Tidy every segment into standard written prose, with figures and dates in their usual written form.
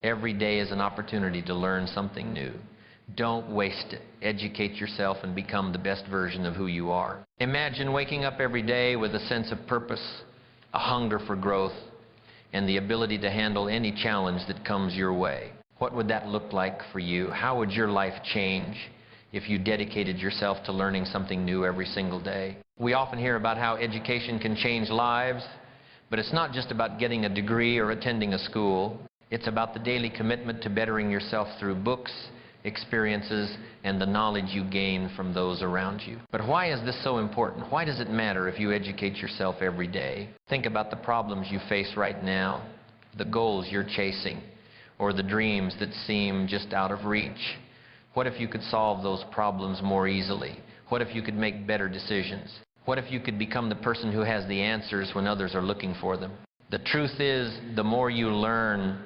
Every day is an opportunity to learn something new. Don't waste it. Educate yourself and become the best version of who you are. Imagine waking up every day with a sense of purpose, a hunger for growth, and the ability to handle any challenge that comes your way. What would that look like for you? How would your life change if you dedicated yourself to learning something new every single day? We often hear about how education can change lives, but it's not just about getting a degree or attending a school. It's about the daily commitment to bettering yourself through books, experiences, and the knowledge you gain from those around you. But why is this so important? Why does it matter if you educate yourself every day? Think about the problems you face right now, the goals you're chasing, or the dreams that seem just out of reach. What if you could solve those problems more easily? What if you could make better decisions? What if you could become the person who has the answers when others are looking for them? The truth is, the more you learn,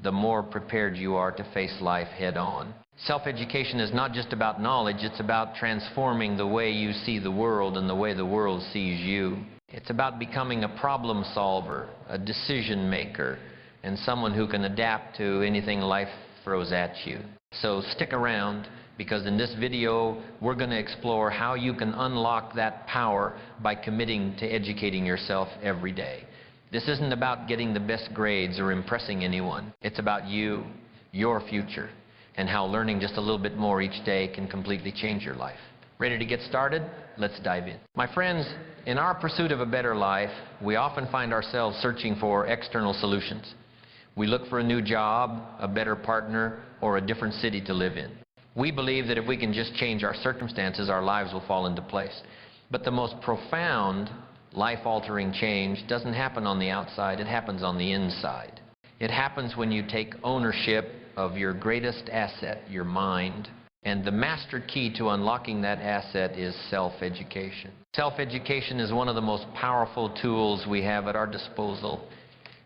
the more prepared you are to face life head on. Self-education is not just about knowledge, it's about transforming the way you see the world and the way the world sees you. It's about becoming a problem solver, a decision maker, and someone who can adapt to anything life throws at you. So stick around, because in this video we're going to explore how you can unlock that power by committing to educating yourself every day. This isn't about getting the best grades or impressing anyone. It's about you, your future, and how learning just a little bit more each day can completely change your life. Ready to get started? Let's dive in. My friends, in our pursuit of a better life, we often find ourselves searching for external solutions. We look for a new job, a better partner, or a different city to live in. We believe that if we can just change our circumstances, our lives will fall into place. But the most profound, life-altering change doesn't happen on the outside, it happens on the inside. It happens when you take ownership of your greatest asset, your mind. And the master key to unlocking that asset is self-education. Self-education is one of the most powerful tools we have at our disposal.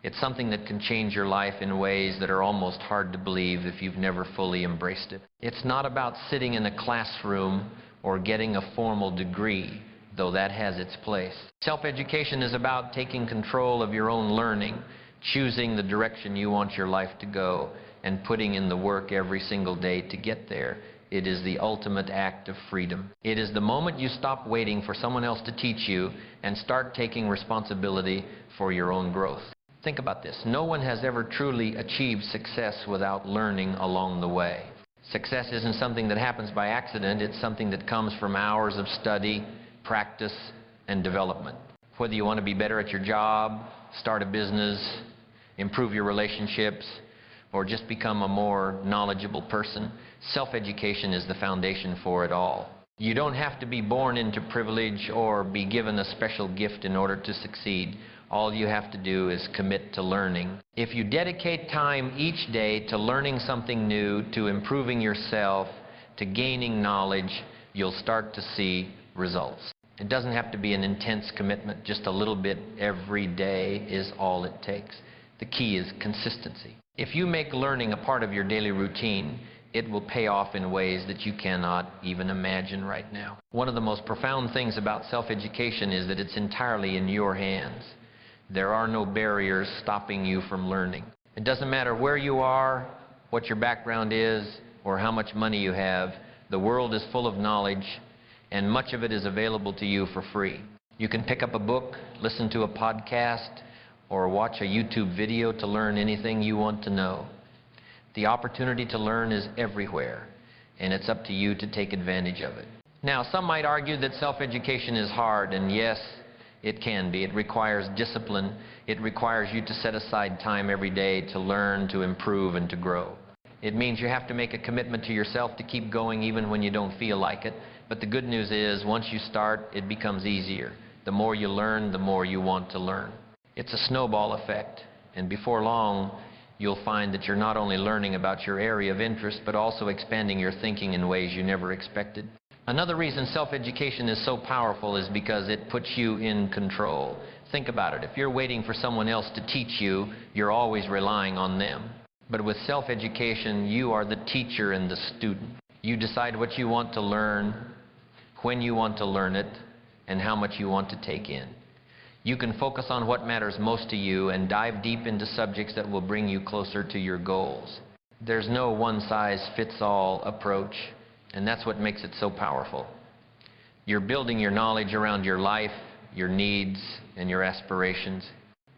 It's something that can change your life in ways that are almost hard to believe if you've never fully embraced it. It's not about sitting in a classroom or getting a formal degree, though that has its place. Self-education is about taking control of your own learning, choosing the direction you want your life to go, and putting in the work every single day to get there. It is the ultimate act of freedom. It is the moment you stop waiting for someone else to teach you and start taking responsibility for your own growth. Think about this. No one has ever truly achieved success without learning along the way. Success isn't something that happens by accident. It's something that comes from hours of study, practice, and development. Whether you want to be better at your job, start a business, improve your relationships, or just become a more knowledgeable person, self-education is the foundation for it all. You don't have to be born into privilege or be given a special gift in order to succeed. All you have to do is commit to learning. If you dedicate time each day to learning something new, to improving yourself, to gaining knowledge, you'll start to see results. It doesn't have to be an intense commitment. Just a little bit every day is all it takes. The key is consistency. If you make learning a part of your daily routine, it will pay off in ways that you cannot even imagine right now. One of the most profound things about self-education is that it's entirely in your hands. There are no barriers stopping you from learning. It doesn't matter where you are, what your background is, or how much money you have. The world is full of knowledge, and much of it is available to you for free. You can pick up a book, listen to a podcast, or watch a YouTube video to learn anything you want to know. The opportunity to learn is everywhere, and it's up to you to take advantage of it. Now, some might argue that self-education is hard, and yes, it can be. It requires discipline. It requires you to set aside time every day to learn, to improve, and to grow. It means you have to make a commitment to yourself to keep going even when you don't feel like it. But the good news is, once you start, it becomes easier. The more you learn, the more you want to learn. It's a snowball effect, and before long, you'll find that you're not only learning about your area of interest, but also expanding your thinking in ways you never expected. Another reason self-education is so powerful is because it puts you in control. Think about it. If you're waiting for someone else to teach you, you're always relying on them. But with self-education, you are the teacher and the student. You decide what you want to learn, when you want to learn it, and how much you want to take in. You can focus on what matters most to you and dive deep into subjects that will bring you closer to your goals. There's no one-size-fits-all approach, and that's what makes it so powerful. You're building your knowledge around your life, your needs, and your aspirations.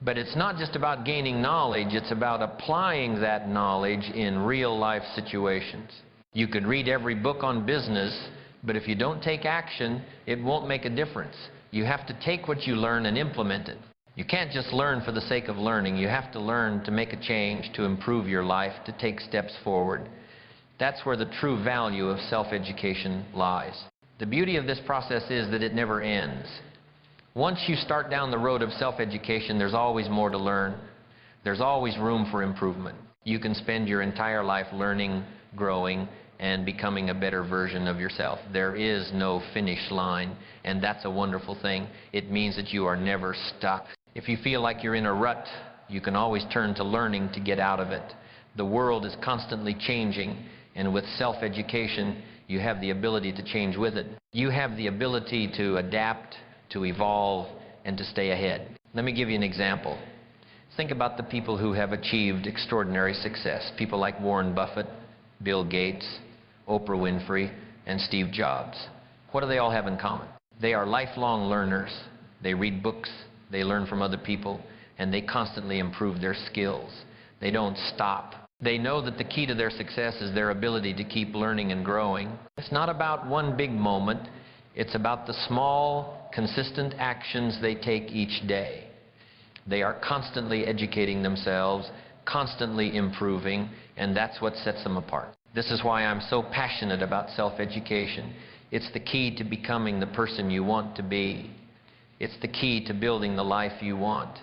But it's not just about gaining knowledge, it's about applying that knowledge in real-life situations. You could read every book on business, but if you don't take action, it won't make a difference. You have to take what you learn and implement it. You can't just learn for the sake of learning. You have to learn to make a change, to improve your life, to take steps forward. That's where the true value of self-education lies. The beauty of this process is that it never ends. Once you start down the road of self-education, there's always more to learn. There's always room for improvement. You can spend your entire life learning, growing, and becoming a better version of yourself. There is no finish line, and that's a wonderful thing. It means that you are never stuck. If you feel like you're in a rut, you can always turn to learning to get out of it. The world is constantly changing, and with self-education, you have the ability to change with it. You have the ability to adapt, to evolve, and to stay ahead. Let me give you an example. Think about the people who have achieved extraordinary success. People like Warren Buffett, Bill Gates, Oprah Winfrey, and Steve Jobs. What do they all have in common? They are lifelong learners. They read books, they learn from other people, and they constantly improve their skills. They don't stop. They know that the key to their success is their ability to keep learning and growing. It's not about one big moment. It's about the small, consistent actions they take each day. They are constantly educating themselves, constantly improving, and that's what sets them apart. This is why I'm so passionate about self-education. It's the key to becoming the person you want to be. It's the key to building the life you want.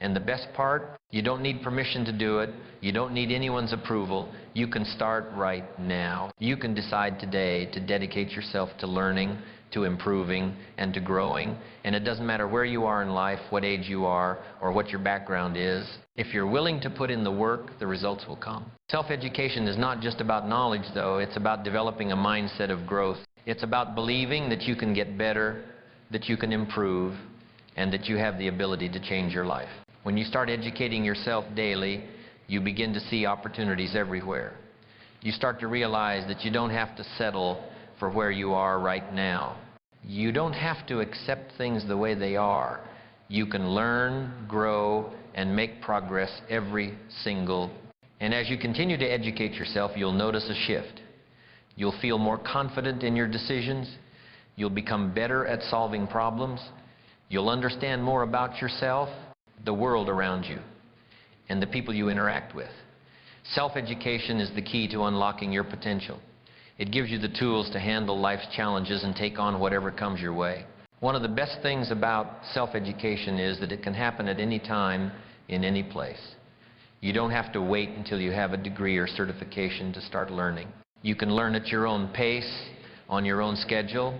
And the best part, you don't need permission to do it. You don't need anyone's approval. You can start right now. You can decide today to dedicate yourself to learning, to improving, and to growing. And it doesn't matter where you are in life, what age you are, or what your background is. If you're willing to put in the work, the results will come. Self-education is not just about knowledge, though. It's about developing a mindset of growth. It's about believing that you can get better, that you can improve, and that you have the ability to change your life. When you start educating yourself daily, you begin to see opportunities everywhere. You start to realize that you don't have to settle for where you are right now. You don't have to accept things the way they are. You can learn, grow, and make progress every single day. And as you continue to educate yourself, you'll notice a shift. You'll feel more confident in your decisions. You'll become better at solving problems. You'll understand more about yourself, the world around you, and the people you interact with. Self-education is the key to unlocking your potential. It gives you the tools to handle life's challenges and take on whatever comes your way. One of the best things about self-education is that it can happen at any time, in any place. You don't have to wait until you have a degree or certification to start learning. You can learn at your own pace, on your own schedule,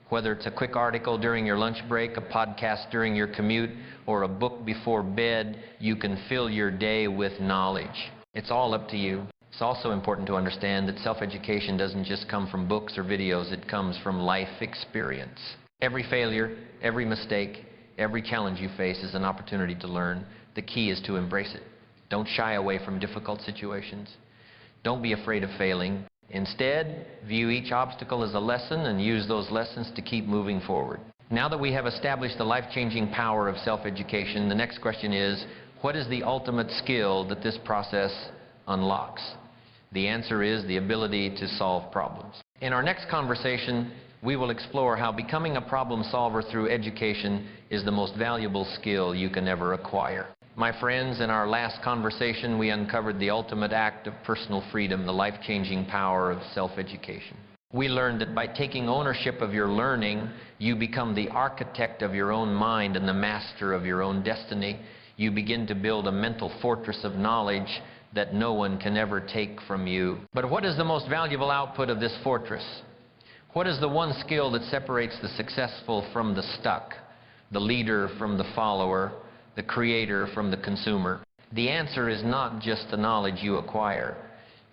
whether it's a quick article during your lunch break, a podcast during your commute, or a book before bed. You can fill your day with knowledge. It's all up to you. It's also important to understand that self-education doesn't just come from books or videos. It comes from life experience. Every failure, every mistake, every challenge you face is an opportunity to learn. The key is to embrace it. Don't shy away from difficult situations. Don't be afraid of failing. Instead, view each obstacle as a lesson and use those lessons to keep moving forward. Now that we have established the life-changing power of self-education, the next question is, what is the ultimate skill that this process unlocks? The answer is the ability to solve problems. In our next conversation, we will explore how becoming a problem solver through education is the most valuable skill you can ever acquire. My friends, in our last conversation, we uncovered the ultimate act of personal freedom, the life-changing power of self-education. We learned that by taking ownership of your learning, you become the architect of your own mind and the master of your own destiny. You begin to build a mental fortress of knowledge that no one can ever take from you. But what is the most valuable output of this fortress? What is the one skill that separates the successful from the stuck, the leader from the follower, the creator from the consumer? The answer is not just the knowledge you acquire.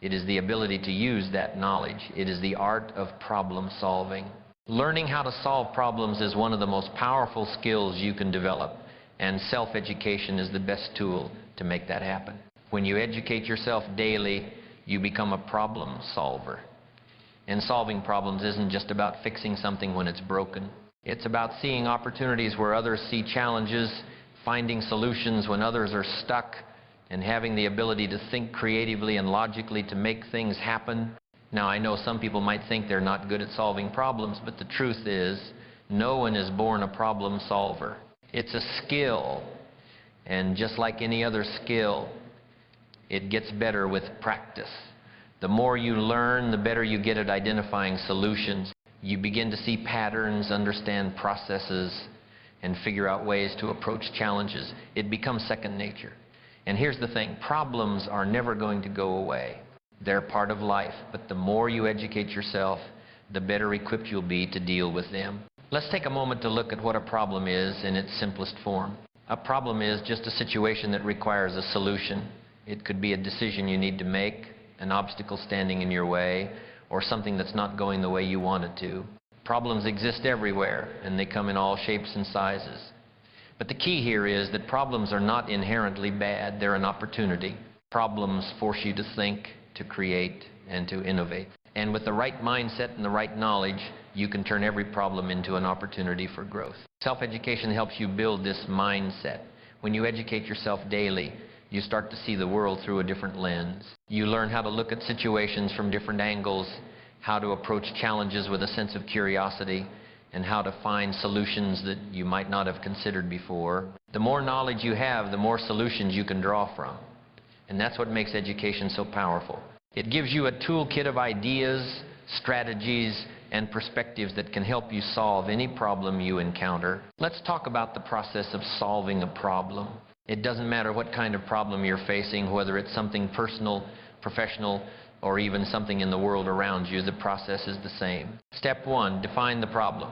It is the ability to use that knowledge. It is the art of problem solving. Learning how to solve problems is one of the most powerful skills you can develop. And self-education is the best tool to make that happen. When you educate yourself daily, you become a problem solver. And solving problems isn't just about fixing something when it's broken. It's about seeing opportunities where others see challenges, finding solutions when others are stuck, and having the ability to think creatively and logically to make things happen. Now, I know some people might think they're not good at solving problems, but the truth is, no one is born a problem solver. It's a skill, and just like any other skill, it gets better with practice. The more you learn, the better you get at identifying solutions. You begin to see patterns, understand processes, and figure out ways to approach challenges. It becomes second nature. And here's the thing, problems are never going to go away. They're part of life, but the more you educate yourself, the better equipped you'll be to deal with them. Let's take a moment to look at what a problem is in its simplest form. A problem is just a situation that requires a solution. It could be a decision you need to make, an obstacle standing in your way, or something that's not going the way you want it to. Problems exist everywhere, and they come in all shapes and sizes. But the key here is that problems are not inherently bad. They're an opportunity. Problems force you to think, to create, and to innovate. And with the right mindset and the right knowledge, you can turn every problem into an opportunity for growth. Self-education helps you build this mindset. When you educate yourself daily, you start to see the world through a different lens. You learn how to look at situations from different angles, how to approach challenges with a sense of curiosity, and how to find solutions that you might not have considered before. The more knowledge you have, the more solutions you can draw from. And that's what makes education so powerful. It gives you a toolkit of ideas, strategies, and perspectives that can help you solve any problem you encounter. Let's talk about the process of solving a problem. It doesn't matter what kind of problem you're facing, whether it's something personal, professional, or even something in the world around you, the process is the same. Step one, define the problem.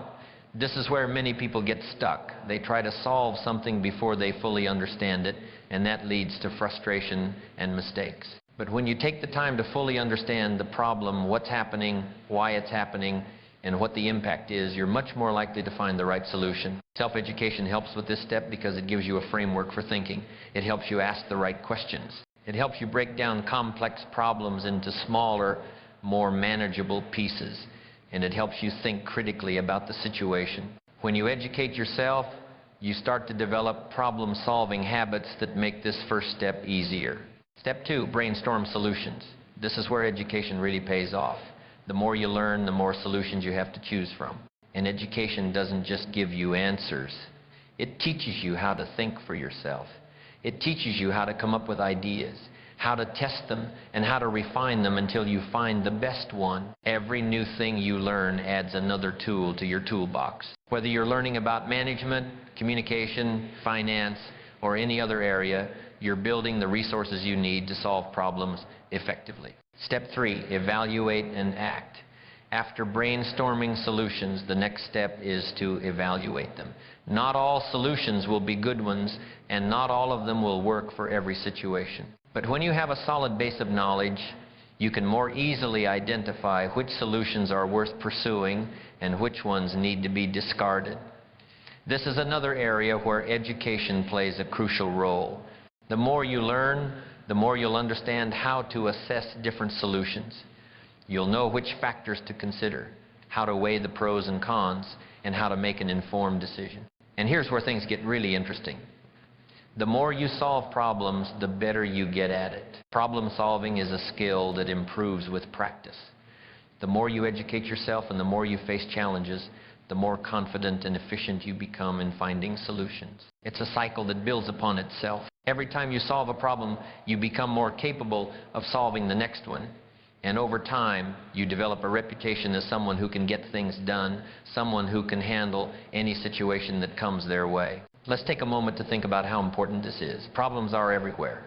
This is where many people get stuck. They try to solve something before they fully understand it, and that leads to frustration and mistakes. But when you take the time to fully understand the problem, what's happening, why it's happening, and what the impact is, you're much more likely to find the right solution. Self-education helps with this step because it gives you a framework for thinking. It helps you ask the right questions. It helps you break down complex problems into smaller, more manageable pieces. And it helps you think critically about the situation. When you educate yourself, you start to develop problem-solving habits that make this first step easier. Step two, brainstorm solutions. This is where education really pays off. The more you learn, the more solutions you have to choose from. And education doesn't just give you answers. It teaches you how to think for yourself. It teaches you how to come up with ideas, how to test them, and how to refine them until you find the best one. Every new thing you learn adds another tool to your toolbox. Whether you're learning about management, communication, finance, or any other area, you're building the resources you need to solve problems effectively. Step three, evaluate and act. After brainstorming solutions, the next step is to evaluate them. Not all solutions will be good ones, and not all of them will work for every situation. But when you have a solid base of knowledge, you can more easily identify which solutions are worth pursuing and which ones need to be discarded. This is another area where education plays a crucial role. The more you learn, the more you'll understand how to assess different solutions. You'll know which factors to consider, how to weigh the pros and cons, and how to make an informed decision. And here's where things get really interesting. The more you solve problems, the better you get at it. Problem solving is a skill that improves with practice. The more you educate yourself and the more you face challenges, the more confident and efficient you become in finding solutions. It's a cycle that builds upon itself. Every time you solve a problem, you become more capable of solving the next one. And over time, you develop a reputation as someone who can get things done, someone who can handle any situation that comes their way. Let's take a moment to think about how important this is. Problems are everywhere,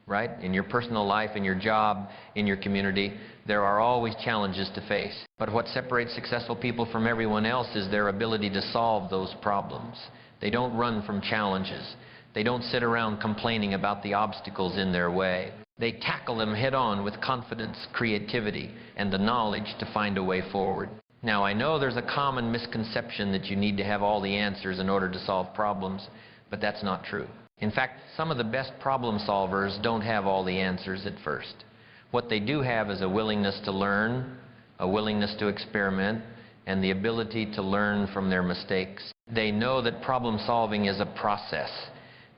right? In your personal life, in your job, in your community, there are always challenges to face. But what separates successful people from everyone else is their ability to solve those problems. They don't run from challenges. They don't sit around complaining about the obstacles in their way. They tackle them head-on with confidence, creativity, and the knowledge to find a way forward. Now, I know there's a common misconception that you need to have all the answers in order to solve problems, But that's not true. In fact, some of the best problem solvers don't have all the answers at first. What they do have is a willingness to learn, a willingness to experiment, and the ability to learn from their mistakes. They know that problem solving is a process.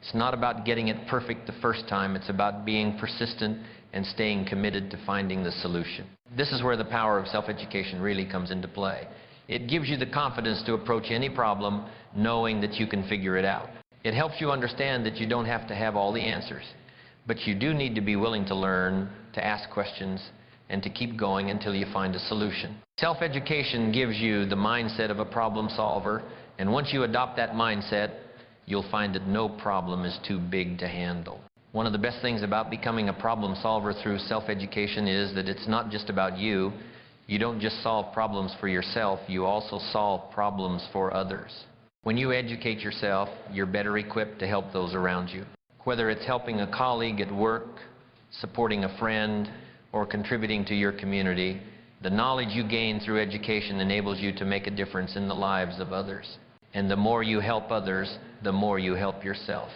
It's not about getting it perfect the first time. It's about being persistent and staying committed to finding the solution. This is where the power of self-education really comes into play. It gives you the confidence to approach any problem knowing that you can figure it out. It helps you understand that you don't have to have all the answers, but you do need to be willing to learn, to ask questions, and to keep going until you find a solution. Self-education gives you the mindset of a problem solver, and once you adopt that mindset, you'll find that no problem is too big to handle. One of the best things about becoming a problem solver through self-education is that it's not just about you. You don't just solve problems for yourself, you also solve problems for others. When you educate yourself, you're better equipped to help those around you. Whether it's helping a colleague at work, supporting a friend, or contributing to your community, the knowledge you gain through education enables you to make a difference in the lives of others. And the more you help others, the more you help yourself.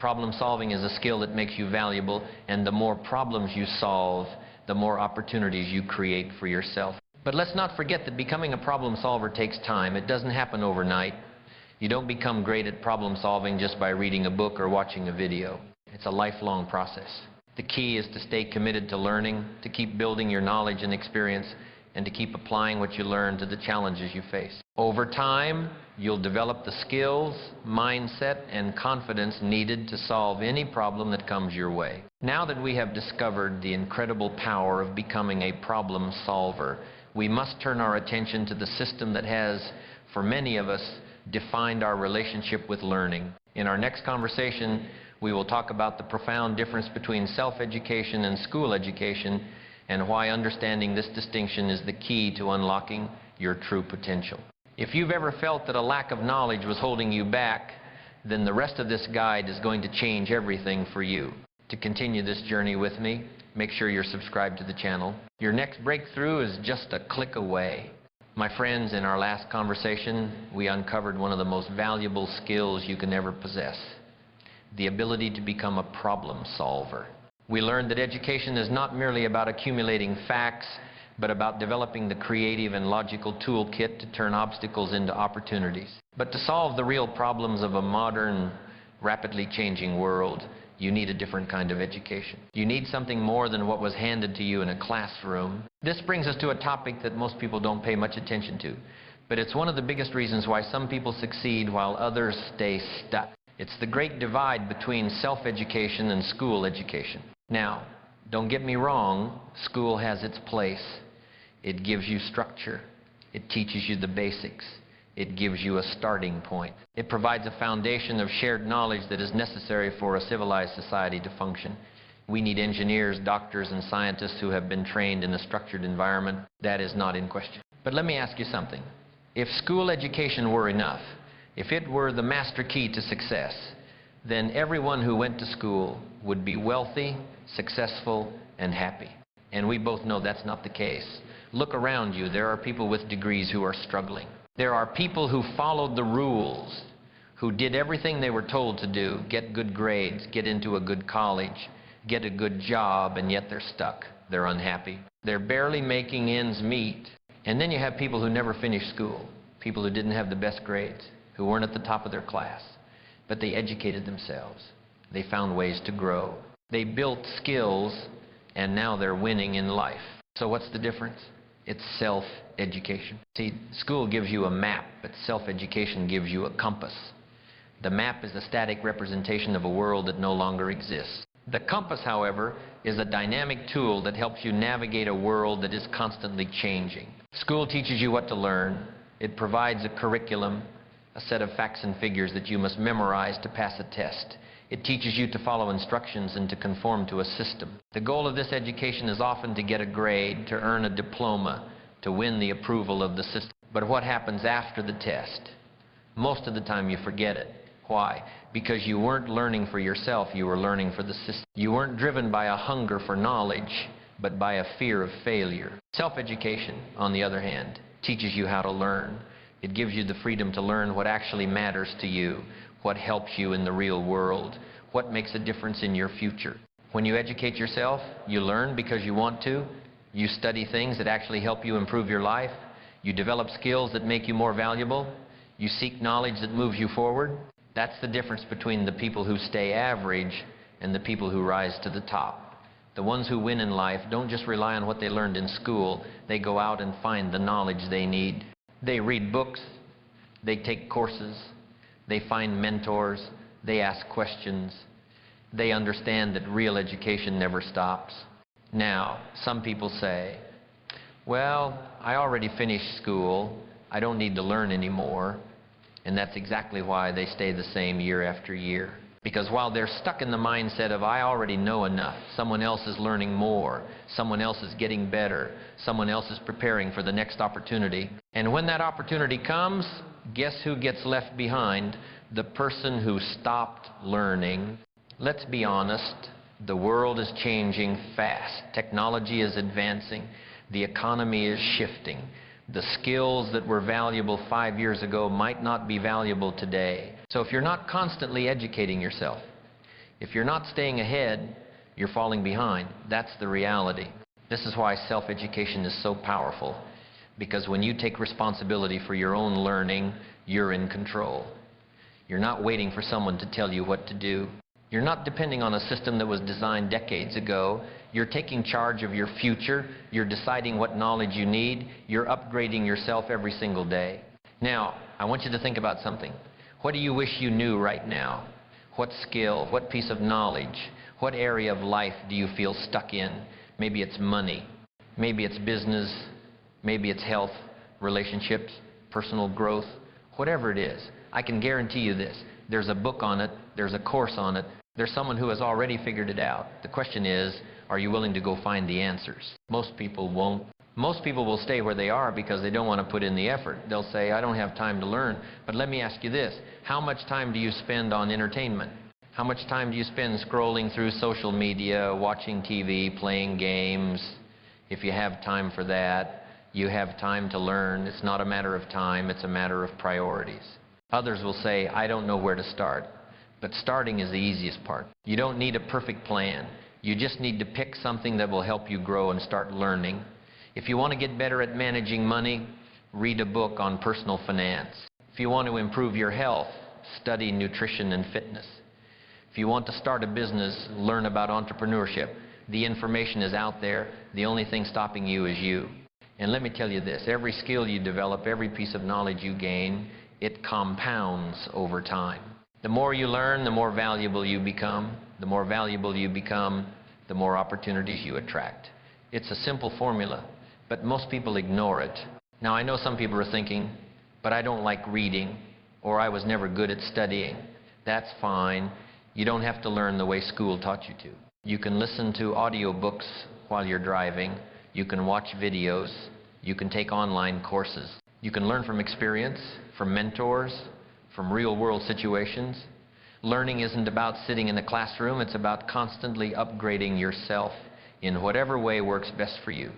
Problem solving is a skill that makes you valuable, and the more problems you solve, the more opportunities you create for yourself. But let's not forget that becoming a problem solver takes time. It doesn't happen overnight. You don't become great at problem solving just by reading a book or watching a video. It's a lifelong process. The key is to stay committed to learning, to keep building your knowledge and experience, and to keep applying what you learn to the challenges you face. Over time, you'll develop the skills, mindset, and confidence needed to solve any problem that comes your way. Now that we have discovered the incredible power of becoming a problem solver, we must turn our attention to the system that has, for many of us, defined our relationship with learning. In our next conversation, we will talk about the profound difference between self-education and school education, and why understanding this distinction is the key to unlocking your true potential. If you've ever felt that a lack of knowledge was holding you back, then the rest of this guide is going to change everything for you. To continue this journey with me, make sure you're subscribed to the channel. Your next breakthrough is just a click away. My friends, in our last conversation, we uncovered one of the most valuable skills you can ever possess: the ability to become a problem solver. We learned that education is not merely about accumulating facts, but about developing the creative and logical toolkit to turn obstacles into opportunities. But to solve the real problems of a modern, rapidly changing world, you need a different kind of education. You need something more than what was handed to you in a classroom. This brings us to a topic that most people don't pay much attention to, but it's one of the biggest reasons why some people succeed while others stay stuck. It's the great divide between self-education and school education. Now, don't get me wrong, school has its place. It gives you structure. It teaches you the basics. It gives you a starting point. It provides a foundation of shared knowledge that is necessary for a civilized society to function. We need engineers, doctors, and scientists who have been trained in a structured environment. That is not in question. But let me ask you something. If school education were enough, if it were the master key to success, then everyone who went to school would be wealthy, successful, and happy. And we both know that's not the case. Look around you. There are people with degrees who are struggling. There are people who followed the rules, who did everything they were told to do: get good grades, get into a good college, get a good job, and yet they're stuck. They're unhappy. They're barely making ends meet. And then you have people who never finished school, people who didn't have the best grades, who weren't at the top of their class, but they educated themselves. They found ways to grow. They built skills, and now they're winning in life. So what's the difference? It's self-education. See, school gives you a map, but self-education gives you a compass. The map is a static representation of a world that no longer exists. The compass, however, is a dynamic tool that helps you navigate a world that is constantly changing. School teaches you what to learn. It provides a curriculum, a set of facts and figures that you must memorize to pass a test. It teaches you to follow instructions and to conform to a system. The goal of this education is often to get a grade, to earn a diploma, to win the approval of the system. But what happens after the test? Most of the time you forget it. Why? Because you weren't learning for yourself, you were learning for the system. You weren't driven by a hunger for knowledge, but by a fear of failure. Self-education, on the other hand, teaches you how to learn. It gives you the freedom to learn what actually matters to you, what helps you in the real world, what makes a difference in your future. When you educate yourself, you learn because you want to. You study things that actually help you improve your life. You develop skills that make you more valuable. You seek knowledge that moves you forward. That's the difference between the people who stay average and the people who rise to the top. The ones who win in life don't just rely on what they learned in school. They go out and find the knowledge they need. They read books. They take courses. They find mentors. They ask questions. They understand that real education never stops. Now, some people say, well, I already finished school. I don't need to learn anymore. And that's exactly why they stay the same year after year. Because while they're stuck in the mindset of, I already know enough, someone else is learning more, someone else is getting better, someone else is preparing for the next opportunity. And when that opportunity comes, guess who gets left behind? The person who stopped learning. Let's be honest, the world is changing fast. Technology is advancing. The economy is shifting. The skills that were valuable 5 years ago might not be valuable today. So if you're not constantly educating yourself, if you're not staying ahead, you're falling behind. That's the reality. This is why self-education is so powerful. Because when you take responsibility for your own learning, you're in control. You're not waiting for someone to tell you what to do. You're not depending on a system that was designed decades ago. You're taking charge of your future. You're deciding what knowledge you need. You're upgrading yourself every single day. Now, I want you to think about something. What do you wish you knew right now? What skill, what piece of knowledge, what area of life do you feel stuck in? Maybe it's money. Maybe it's business. Maybe it's health, relationships, personal growth. Whatever it is, I can guarantee you this. There's a book on it. There's a course on it. There's someone who has already figured it out. The question is, are you willing to go find the answers? Most people won't. Most people will stay where they are because they don't want to put in the effort. They'll say, I don't have time to learn. But let me ask you this. How much time do you spend on entertainment? How much time do you spend scrolling through social media, watching TV, playing games? If you have time for that, you have time to learn. It's not a matter of time. It's a matter of priorities. Others will say, I don't know where to start. But starting is the easiest part. You don't need a perfect plan. You just need to pick something that will help you grow and start learning. If you want to get better at managing money, read a book on personal finance. If you want to improve your health, study nutrition and fitness. If you want to start a business, learn about entrepreneurship. The information is out there. The only thing stopping you is you. And let me tell you this, every skill you develop, every piece of knowledge you gain, it compounds over time. The more you learn, the more valuable you become. The more valuable you become, the more opportunities you attract. It's a simple formula, but most people ignore it. Now, I know some people are thinking, but I don't like reading, or I was never good at studying. That's fine. You don't have to learn the way school taught you to. You can listen to audiobooks while you're driving. You can watch videos. You can take online courses. You can learn from experience, from mentors, from real-world situations. Learning isn't about sitting in a classroom. It's about constantly upgrading yourself in whatever way works best for you.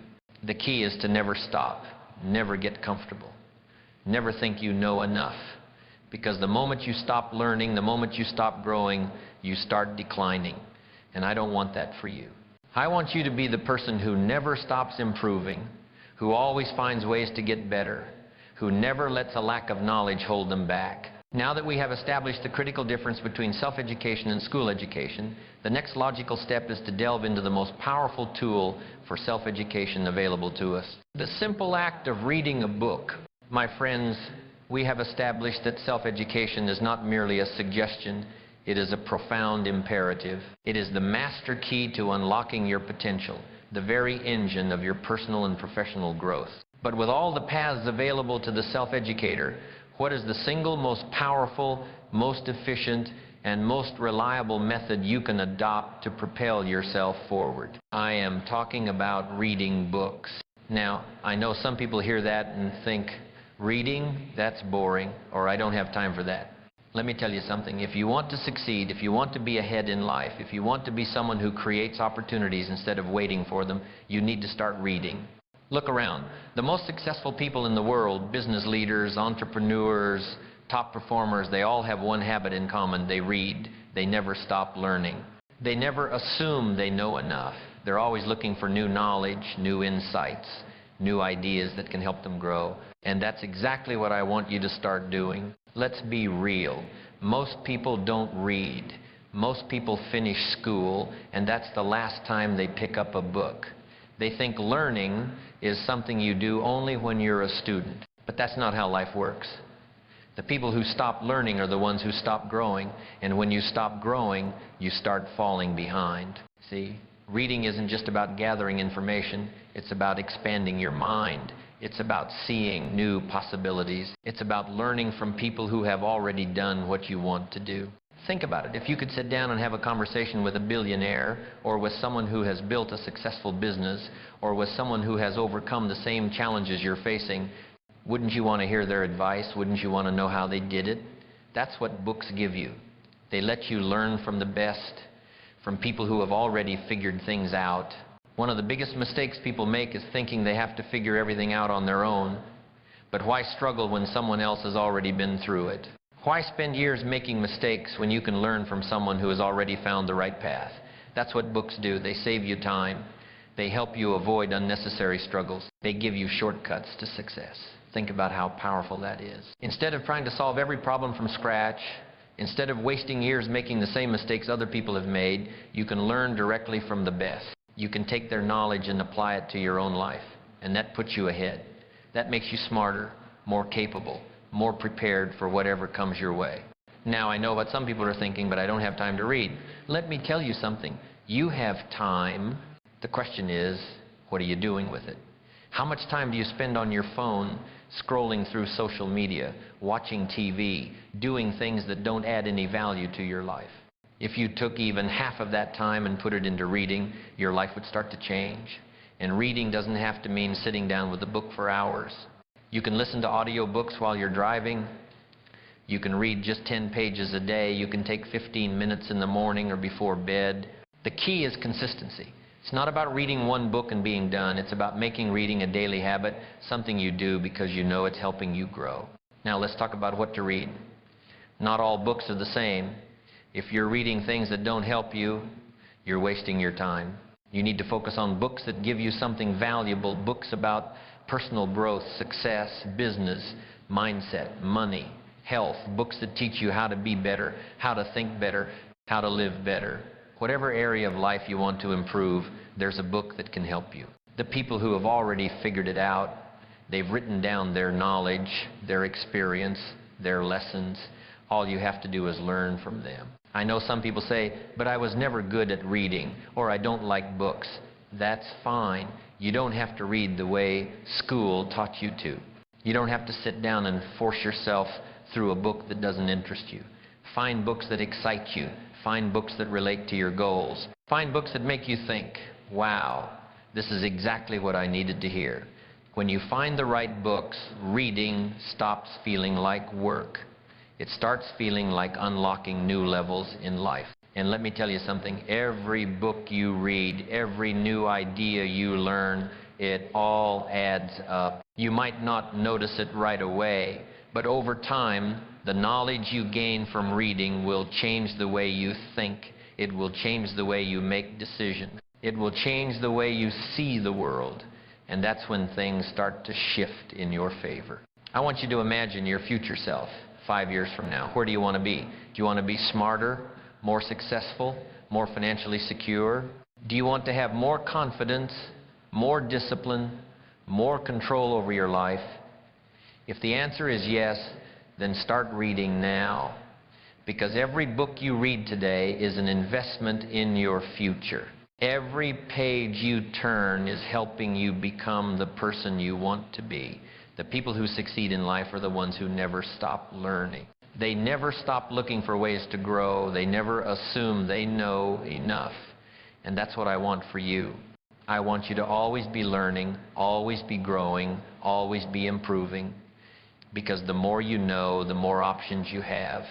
The key is to never stop, never get comfortable, never think you know enough. Because the moment you stop learning, the moment you stop growing, you start declining. And I don't want that for you. I want you to be the person who never stops improving, who always finds ways to get better, who never lets a lack of knowledge hold them back. Now that we have established the critical difference between self-education and school education, the next logical step is to delve into the most powerful tool for self-education available to us. The simple act of reading a book. My friends, we have established that self-education is not merely a suggestion, it is a profound imperative. It is the master key to unlocking your potential, the very engine of your personal and professional growth. But with all the paths available to the self-educator, what is the single most powerful, most efficient, and most reliable method you can adopt to propel yourself forward? I am talking about reading books. Now, I know some people hear that and think, reading, that's boring, or I don't have time for that. Let me tell you something. If you want to succeed, if you want to be ahead in life, if you want to be someone who creates opportunities instead of waiting for them, you need to start reading. Look around. The most successful people in the world, business leaders, entrepreneurs, Top performers, they all have one habit in common. They read. They never stop learning. They never assume they know enough. They're always looking for new knowledge, new insights, new ideas that can help them grow. And that's exactly what I want you to start doing. Let's be real. Most people don't read. Most people finish school, and that's the last time they pick up a book. They think learning is something you do only when you're a student. But that's not how life works. The people who stop learning are the ones who stop growing, and when you stop growing, you start falling behind. See, reading isn't just about gathering information, it's about expanding your mind. It's about seeing new possibilities. It's about learning from people who have already done what you want to do. Think about it. If you could sit down and have a conversation with a billionaire, or with someone who has built a successful business, or with someone who has overcome the same challenges you're facing, wouldn't you want to hear their advice? Wouldn't you want to know how they did it? That's what books give you. They let you learn from the best, from people who have already figured things out. One of the biggest mistakes people make is thinking they have to figure everything out on their own. But why struggle when someone else has already been through it? Why spend years making mistakes when you can learn from someone who has already found the right path? That's what books do. They save you time. They help you avoid unnecessary struggles. They give you shortcuts to success. Think about how powerful that is. Instead of trying to solve every problem from scratch, instead of wasting years making the same mistakes other people have made, you can learn directly from the best. You can take their knowledge and apply it to your own life, and that puts you ahead. That makes you smarter, more capable, more prepared for whatever comes your way. Now, I know what some people are thinking, but I don't have time to read. Let me tell you something. You have time. The question is, what are you doing with it? How much time do you spend on your phone, scrolling through social media, watching TV, doing things that don't add any value to your life? If you took even half of that time and put it into reading, your life would start to change. And reading doesn't have to mean sitting down with a book for hours. You can listen to audiobooks while you're driving. You can read just 10 pages a day. You can take 15 minutes in the morning or before bed. The key is consistency. It's not about reading one book and being done. It's about making reading a daily habit, something you do because you know it's helping you grow. Now let's talk about what to read. Not all books are the same. If you're reading things that don't help you, you're wasting your time. You need to focus on books that give you something valuable, books about personal growth, success, business, mindset, money, health, books that teach you how to be better, how to think better, how to live better. Whatever area of life you want to improve, there's a book that can help you. The people who have already figured it out, they've written down their knowledge, their experience, their lessons. All you have to do is learn from them. I know some people say, but I was never good at reading, or I don't like books. That's fine. You don't have to read the way school taught you to. You don't have to sit down and force yourself through a book that doesn't interest you. Find books that excite you. Find books that relate to your goals. Find books that make you think, wow, this is exactly what I needed to hear. When you find the right books, reading stops feeling like work. It starts feeling like unlocking new levels in life. And let me tell you something, every book you read, every new idea you learn, it all adds up. You might not notice it right away, but over time, the knowledge you gain from reading will change the way you think. It will change the way you make decisions. It will change the way you see the world. And that's when things start to shift in your favor. I want you to imagine your future self 5 years from now. Where do you want to be? Do you want to be smarter, more successful, more financially secure? Do you want to have more confidence, more discipline, more control over your life? If the answer is yes, then start reading now. Because every book you read today is an investment in your future. Every page you turn is helping you become the person you want to be. The people who succeed in life are the ones who never stop learning. They never stop looking for ways to grow. They never assume they know enough. And that's what I want for you. I want you to always be learning, always be growing, always be improving. Because the more you know, the more options you have.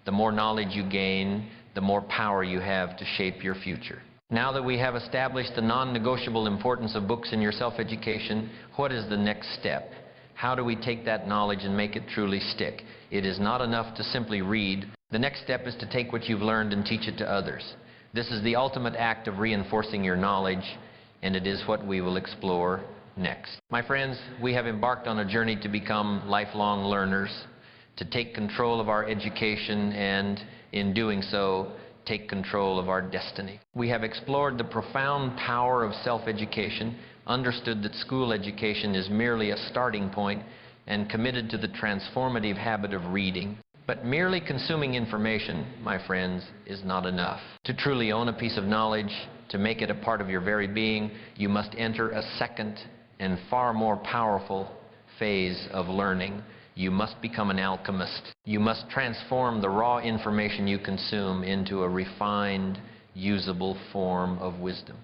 The more knowledge you gain, the more power you have to shape your future. Now that we have established the non-negotiable importance of books in your self-education, what is the next step? How do we take that knowledge and make it truly stick? It is not enough to simply read. The next step is to take what you've learned and teach it to others. This is the ultimate act of reinforcing your knowledge, and it is what we will explore next. My friends, we have embarked on a journey to become lifelong learners, to take control of our education, and in doing so, take control of our destiny. We have explored the profound power of self-education, understood that school education is merely a starting point, and committed to the transformative habit of reading. But merely consuming information, my friends, is not enough. To truly own a piece of knowledge, to make it a part of your very being, you must enter a second and far more powerful phase of learning. You must become an alchemist. You must transform the raw information you consume into a refined, usable form of wisdom.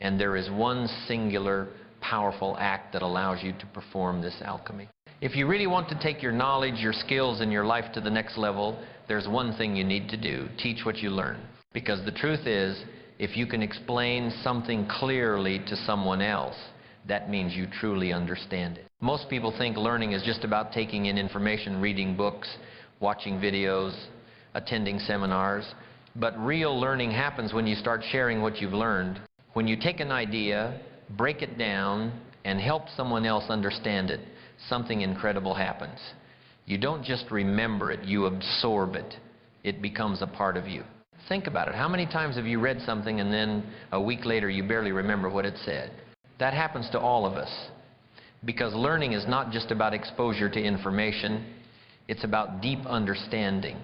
And there is one singular, powerful act that allows you to perform this alchemy. If you really want to take your knowledge, your skills, and your life to the next level, there's one thing you need to do: teach what you learn. Because the truth is, if you can explain something clearly to someone else, that means you truly understand it. Most people think learning is just about taking in information, reading books, watching videos, attending seminars. But real learning happens when you start sharing what you've learned. When you take an idea, break it down, and help someone else understand it, something incredible happens. You don't just remember it, you absorb it. It becomes a part of you. Think about it. How many times have you read something and then a week later you barely remember what it said? That happens to all of us. Because learning is not just about exposure to information, it's about deep understanding.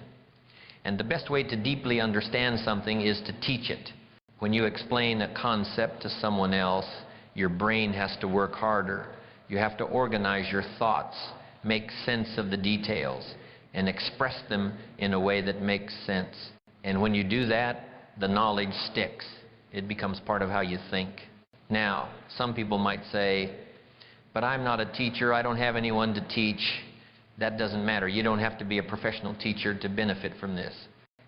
And the best way to deeply understand something is to teach it. When you explain a concept to someone else, your brain has to work harder. You have to organize your thoughts, make sense of the details, and express them in a way that makes sense. And when you do that, the knowledge sticks. It becomes part of how you think. Now, some people might say, but I'm not a teacher, I don't have anyone to teach. That doesn't matter. You don't have to be a professional teacher to benefit from this.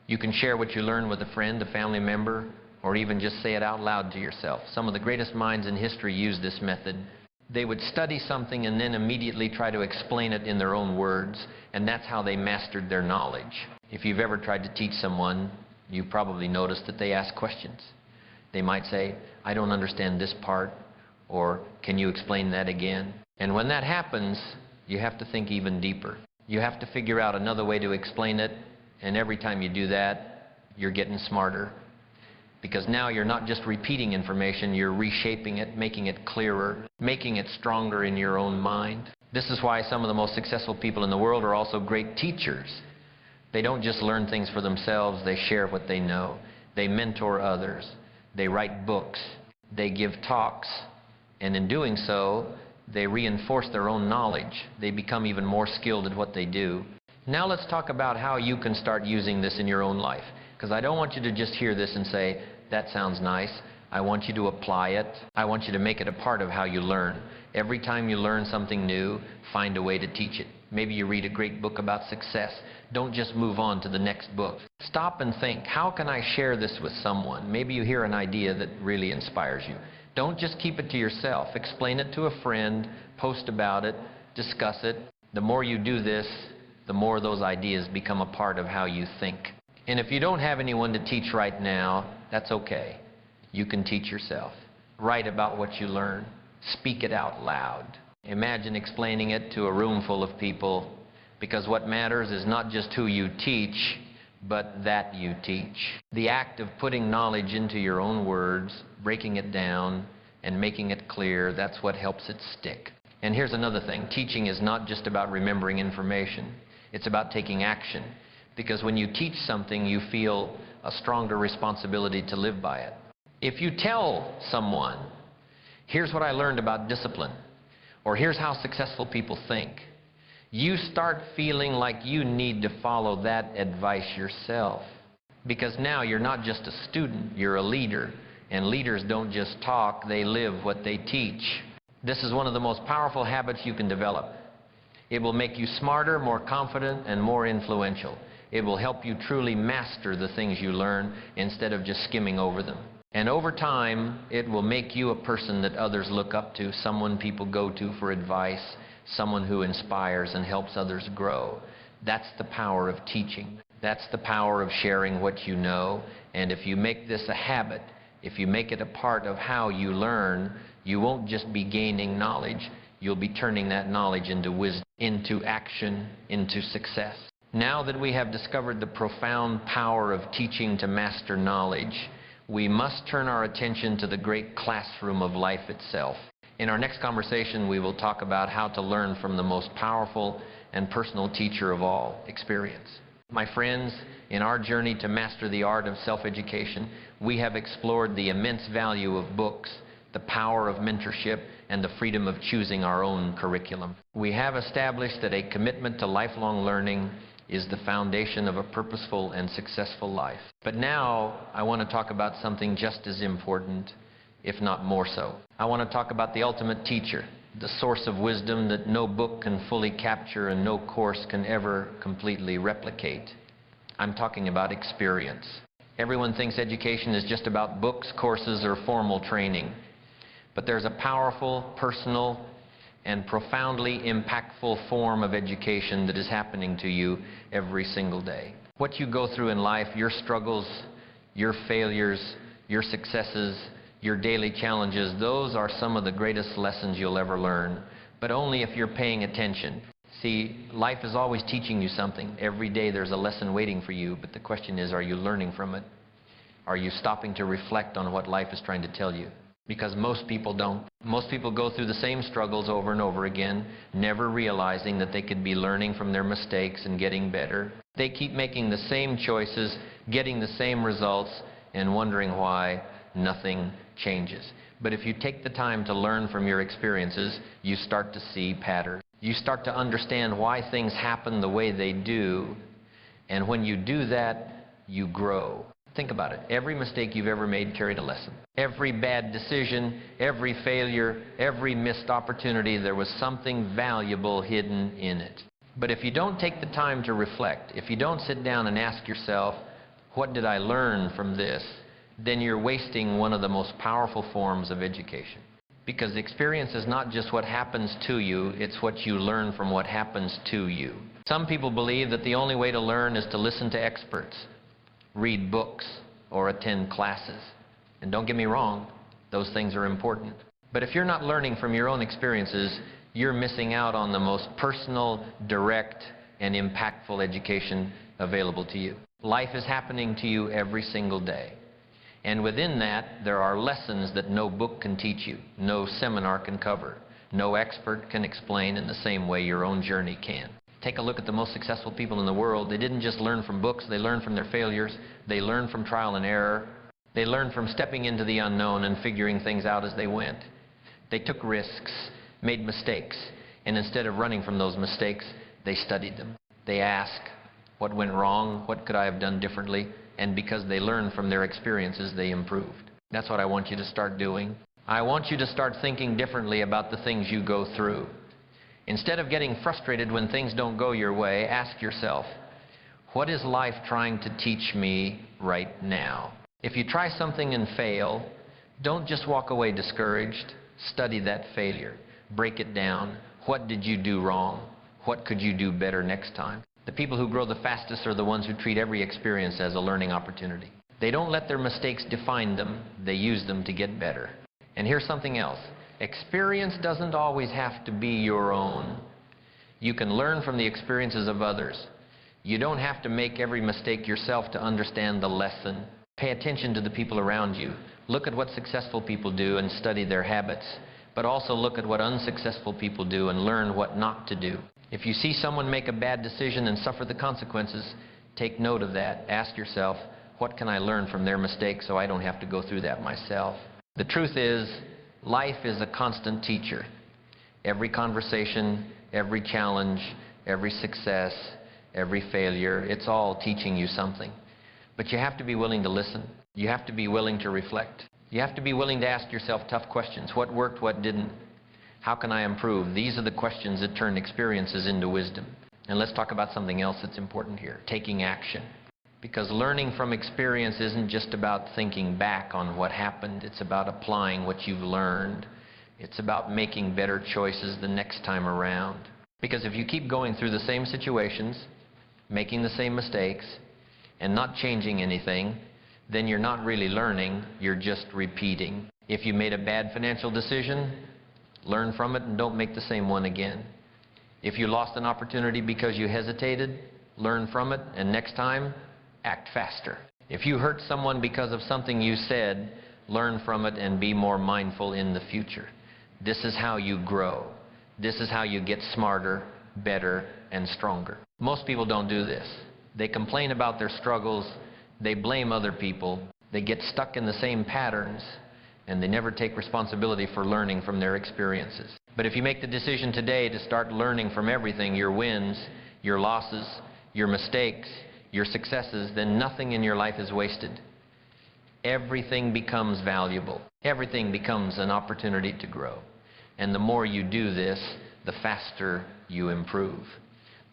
You can share what you learn with a friend, a family member, or even just say it out loud to yourself. Some of the greatest minds in history use this method. They would study something and then immediately try to explain it in their own words, and that's how they mastered their knowledge. If you've ever tried to teach someone, you probably noticed that they ask questions. They might say, I don't understand this part, or can you explain that again? And when that happens, you have to think even deeper. You have to figure out another way to explain it, and every time you do that, you're getting smarter. Because now you're not just repeating information, you're reshaping it, making it clearer, making it stronger in your own mind. This is why some of the most successful people in the world are also great teachers. They don't just learn things for themselves, they share what they know. They mentor others. They write books. They give talks. And in doing so, they reinforce their own knowledge. They become even more skilled at what they do. Now let's talk about how you can start using this in your own life. Because I don't want you to just hear this and say, that sounds nice. I want you to apply it. I want you to make it a part of how you learn. Every time you learn something new, find a way to teach it. Maybe you read a great book about success. Don't just move on to the next book. Stop and think, how can I share this with someone? Maybe you hear an idea that really inspires you. Don't just keep it to yourself. Explain it to a friend, post about it, discuss it. The more you do this, the more those ideas become a part of how you think. And if you don't have anyone to teach right now, that's okay. You can teach yourself. Write about what you learn. Speak it out loud. Imagine explaining it to a room full of people, because what matters is not just who you teach, but that you teach. The act of putting knowledge into your own words, breaking it down, and making it clear, that's what helps it stick. And here's another thing. Teaching is not just about remembering information. It's about taking action. Because when you teach something, you feel a stronger responsibility to live by it. If you tell someone, here's what I learned about discipline, or here's how successful people think, you start feeling like you need to follow that advice yourself. Because now you're not just a student, you're a leader. And leaders don't just talk, they live what they teach. This is one of the most powerful habits you can develop. It will make you smarter, more confident, and more influential. It will help you truly master the things you learn instead of just skimming over them. And over time, it will make you a person that others look up to, someone people go to for advice, someone who inspires and helps others grow. That's the power of teaching. That's the power of sharing what you know. And if you make this a habit, if you make it a part of how you learn, you won't just be gaining knowledge, you'll be turning that knowledge into wisdom, into action, into success. Now that we have discovered the profound power of teaching to master knowledge, we must turn our attention to the great classroom of life itself. In our next conversation, we will talk about how to learn from the most powerful and personal teacher of all, experience. My friends, in our journey to master the art of self-education, we have explored the immense value of books, the power of mentorship, and the freedom of choosing our own curriculum. We have established that a commitment to lifelong learning is the foundation of a purposeful and successful life. But now, I want to talk about something just as important, if not more so. I want to talk about the ultimate teacher, the source of wisdom that no book can fully capture and no course can ever completely replicate. I'm talking about experience. Everyone thinks education is just about books, courses, or formal training. But there's a powerful, personal, and profoundly impactful form of education that is happening to you every single day. What you go through in life, your struggles, your failures, your successes, your daily challenges, those are some of the greatest lessons you'll ever learn, but only if you're paying attention. See, life is always teaching you something. Every day there's a lesson waiting for you, but the question is, are you learning from it? Are you stopping to reflect on what life is trying to tell you? Because most people don't. Most people go through the same struggles over and over again, never realizing that they could be learning from their mistakes and getting better. They keep making the same choices, getting the same results, and wondering why nothing changes. But if you take the time to learn from your experiences, you start to see patterns. You start to understand why things happen the way they do, and when you do that, you grow. Think about it. Every mistake you've ever made carried a lesson. Every bad decision, every failure, every missed opportunity, there was something valuable hidden in it. But if you don't take the time to reflect, if you don't sit down and ask yourself, what did I learn from this? Then you're wasting one of the most powerful forms of education. Because experience is not just what happens to you, it's what you learn from what happens to you. Some people believe that the only way to learn is to listen to experts, read books, or attend classes. And don't get me wrong, those things are important. But if you're not learning from your own experiences, you're missing out on the most personal, direct, and impactful education available to you. Life is happening to you every single day. And within that, there are lessons that no book can teach you, no seminar can cover, no expert can explain in the same way your own journey can. Take a look at the most successful people in the world. They didn't just learn from books, they learned from their failures, they learned from trial and error, they learned from stepping into the unknown and figuring things out as they went. They took risks, made mistakes, and instead of running from those mistakes, they studied them. They asked, what went wrong? What could I have done differently? And because they learned from their experiences, they improved. That's what I want you to start doing. I want you to start thinking differently about the things you go through. Instead of getting frustrated when things don't go your way, ask yourself, what is life trying to teach me right now? If you try something and fail, don't just walk away discouraged. Study that failure. Break it down. What did you do wrong? What could you do better next time? The people who grow the fastest are the ones who treat every experience as a learning opportunity. They don't let their mistakes define them. They use them to get better. And here's something else. Experience doesn't always have to be your own. You can learn from the experiences of others. You don't have to make every mistake yourself to understand the lesson. Pay attention to the people around you. Look at what successful people do and study their habits. But also look at what unsuccessful people do and learn what not to do. If you see someone make a bad decision and suffer the consequences, take note of that. Ask yourself, what can I learn from their mistakes so I don't have to go through that myself? The truth is, life is a constant teacher. Every conversation, every challenge, every success, every failure, it's all teaching you something. But you have to be willing to listen. You have to be willing to reflect. You have to be willing to ask yourself tough questions. What worked, what didn't? How can I improve? These are the questions that turn experiences into wisdom. And let's talk about something else that's important here, taking action. Because learning from experience isn't just about thinking back on what happened. It's about applying what you've learned It's about making better choices the next time around. Because if you keep going through the same situations, making the same mistakes, and not changing anything, then you're not really learning, you're just repeating. If you made a bad financial decision, learn from it and don't make the same one again. If you lost an opportunity because you hesitated, learn from it, and next time, act faster. If you hurt someone because of something you said, learn from it and be more mindful in the future. This is how you grow. This is how you get smarter, better, and stronger. Most people don't do this. They complain about their struggles, they blame other people, they get stuck in the same patterns, and they never take responsibility for learning from their experiences. But if you make the decision today to start learning from everything, your wins, your losses, your mistakes, your successes, then nothing in your life is wasted. Everything becomes valuable. Everything becomes an opportunity to grow. And the more you do this, the faster you improve.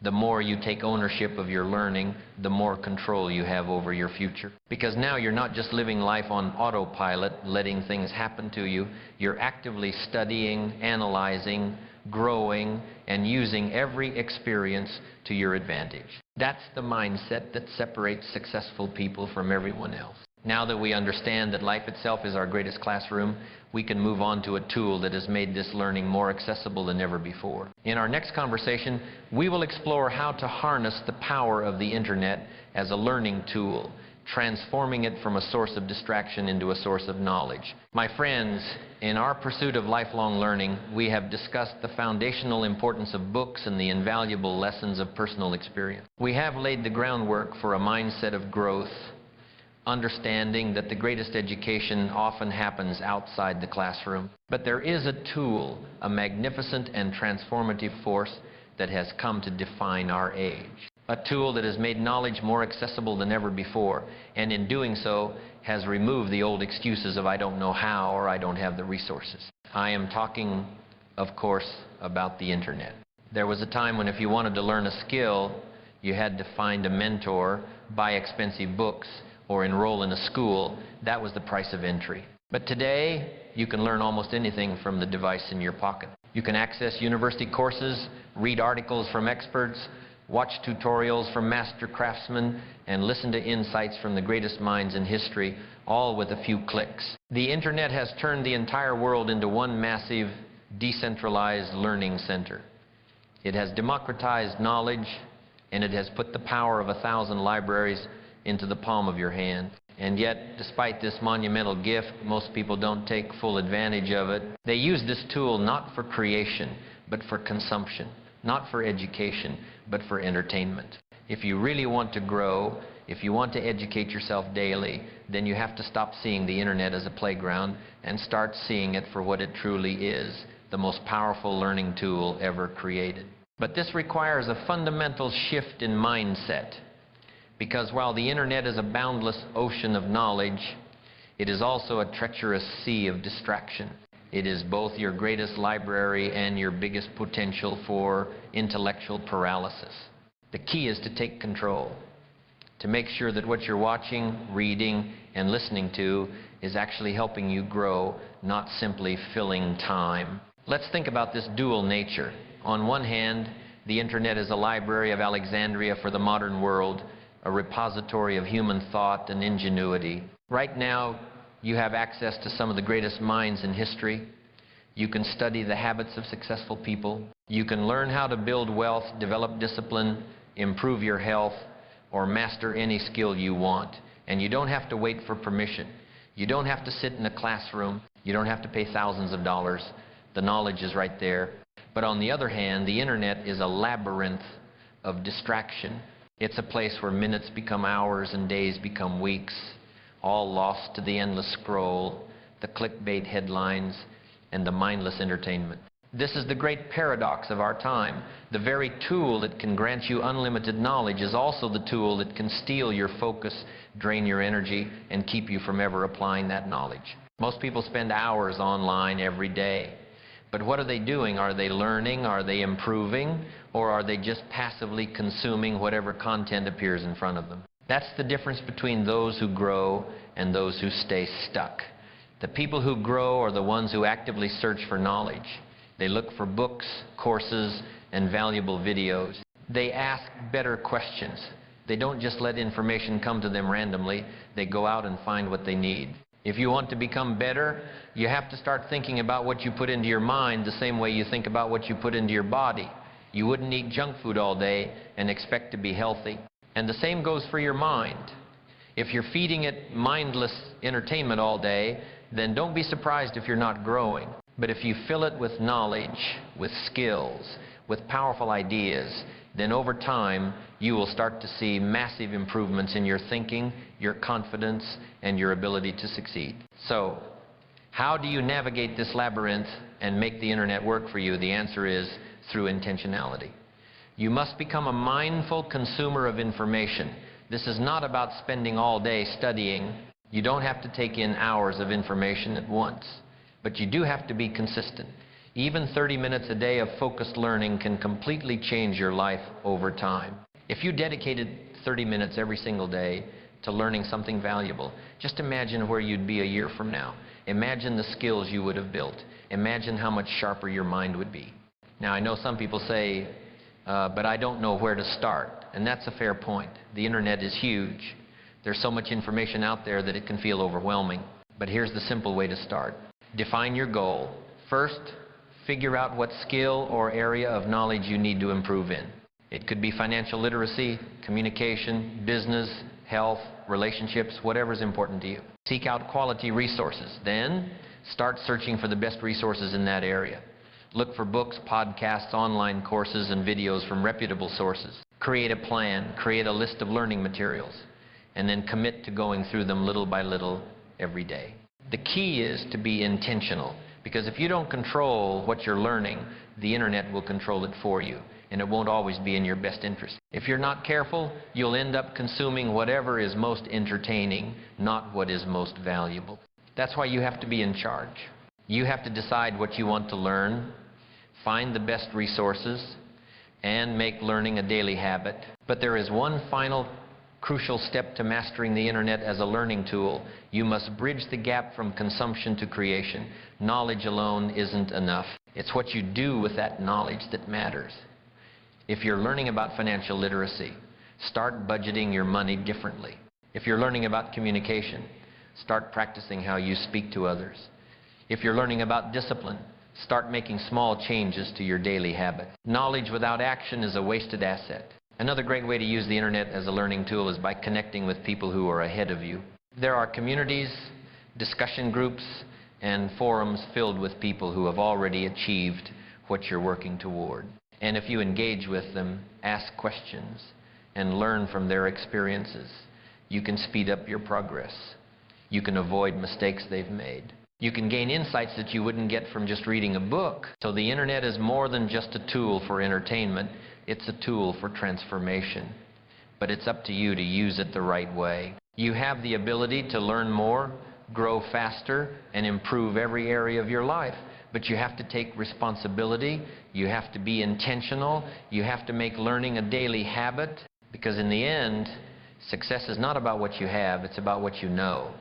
The more you take ownership of your learning, the more control you have over your future. Because now you're not just living life on autopilot, letting things happen to you. You're actively studying, analyzing, growing, and using every experience to your advantage. That's the mindset that separates successful people from everyone else. Now that we understand that life itself is our greatest classroom, we can move on to a tool that has made this learning more accessible than ever before. In our next conversation, we will explore how to harness the power of the internet as a learning tool, transforming it from a source of distraction into a source of knowledge. My friends, in our pursuit of lifelong learning, we have discussed the foundational importance of books and the invaluable lessons of personal experience. We have laid the groundwork for a mindset of growth, understanding that the greatest education often happens outside the classroom. But there is a tool, a magnificent and transformative force that has come to define our age. A tool that has made knowledge more accessible than ever before, and in doing so has removed the old excuses of I don't know how or I don't have the resources. I am talking, of course, about the internet. There was a time when if you wanted to learn a skill, you had to find a mentor, buy expensive books, or enroll in a school. That was the price of entry. But today, you can learn almost anything from the device in your pocket. You can access university courses, read articles from experts, watch tutorials from master craftsmen, and listen to insights from the greatest minds in history, all with a few clicks. The internet has turned the entire world into one massive, decentralized learning center. It has democratized knowledge, and it has put the power of 1,000 libraries into the palm of your hand. And yet, despite this monumental gift, most people don't take full advantage of it. They use this tool not for creation, but for consumption. Not for education, but for entertainment. If you really want to grow, if you want to educate yourself daily, then you have to stop seeing the internet as a playground and start seeing it for what it truly is, the most powerful learning tool ever created. But this requires a fundamental shift in mindset. Because while the internet is a boundless ocean of knowledge, it is also a treacherous sea of distraction. It is both your greatest library and your biggest potential for intellectual paralysis. The key is to take control, to make sure that what you're watching, reading, and listening to is actually helping you grow, not simply filling time. Let's think about this dual nature. On one hand, the internet is a library of Alexandria for the modern world, a repository of human thought and ingenuity. Right now, you have access to some of the greatest minds in history. You can study the habits of successful people. You can learn how to build wealth, develop discipline, improve your health, or master any skill you want. And you don't have to wait for permission. You don't have to sit in a classroom. You don't have to pay thousands of dollars. The knowledge is right there. But on the other hand, the internet is a labyrinth of distraction. It's a place where minutes become hours and days become weeks, all lost to the endless scroll, the clickbait headlines, and the mindless entertainment. This is the great paradox of our time. The very tool that can grant you unlimited knowledge is also the tool that can steal your focus, drain your energy, and keep you from ever applying that knowledge. Most people spend hours online every day. But what are they doing? Are they learning? Are they improving? Or are they just passively consuming whatever content appears in front of them? That's the difference between those who grow and those who stay stuck. The people who grow are the ones who actively search for knowledge. They look for books, courses, and valuable videos. They ask better questions. They don't just let information come to them randomly. They go out and find what they need. If you want to become better, you have to start thinking about what you put into your mind the same way you think about what you put into your body. You wouldn't eat junk food all day and expect to be healthy. And the same goes for your mind. If you're feeding it mindless entertainment all day, then don't be surprised if you're not growing. But if you fill it with knowledge, with skills, with powerful ideas, then over time you will start to see massive improvements in your thinking, your confidence, and your ability to succeed. So, how do you navigate this labyrinth and make the internet work for you? The answer is through intentionality. You must become a mindful consumer of information. This is not about spending all day studying. You don't have to take in hours of information at once, but you do have to be consistent. Even 30 minutes a day of focused learning can completely change your life over time. If you dedicated 30 minutes every single day to learning something valuable, just imagine where you'd be a year from now. Imagine the skills you would have built. Imagine how much sharper your mind would be. Now, I know some people say, but I don't know where to start. And that's a fair point. The internet is huge. There's so much information out there that it can feel overwhelming. But here's the simple way to start. Define your goal. First, figure out what skill or area of knowledge you need to improve in. It could be financial literacy, communication, business, health, relationships, whatever's important to you. Seek out quality resources. Then, start searching for the best resources in that area. Look for books, podcasts, online courses, and videos from reputable sources. Create a plan, create a list of learning materials, and then commit to going through them little by little every day. The key is to be intentional, because if you don't control what you're learning, the internet will control it for you, and it won't always be in your best interest. If you're not careful, you'll end up consuming whatever is most entertaining, not what is most valuable. That's why you have to be in charge. You have to decide what you want to learn, find the best resources, and make learning a daily habit. But there is one final crucial step to mastering the internet as a learning tool. You must bridge the gap from consumption to creation. Knowledge alone isn't enough. It's what you do with that knowledge that matters. If you're learning about financial literacy, start budgeting your money differently. If you're learning about communication, start practicing how you speak to others. If you're learning about discipline, start making small changes to your daily habit. Knowledge without action is a wasted asset. Another great way to use the internet as a learning tool is by connecting with people who are ahead of you. There are communities, discussion groups, and forums filled with people who have already achieved what you're working toward. And if you engage with them, ask questions, and learn from their experiences, you can speed up your progress. You can avoid mistakes they've made. You can gain insights that you wouldn't get from just reading a book. So the internet is more than just a tool for entertainment. It's a tool for transformation. But it's up to you to use it the right way. You have the ability to learn more, grow faster, and improve every area of your life. But you have to take responsibility. You have to be intentional. You have to make learning a daily habit. Because in the end, success is not about what you have, it's about what you know.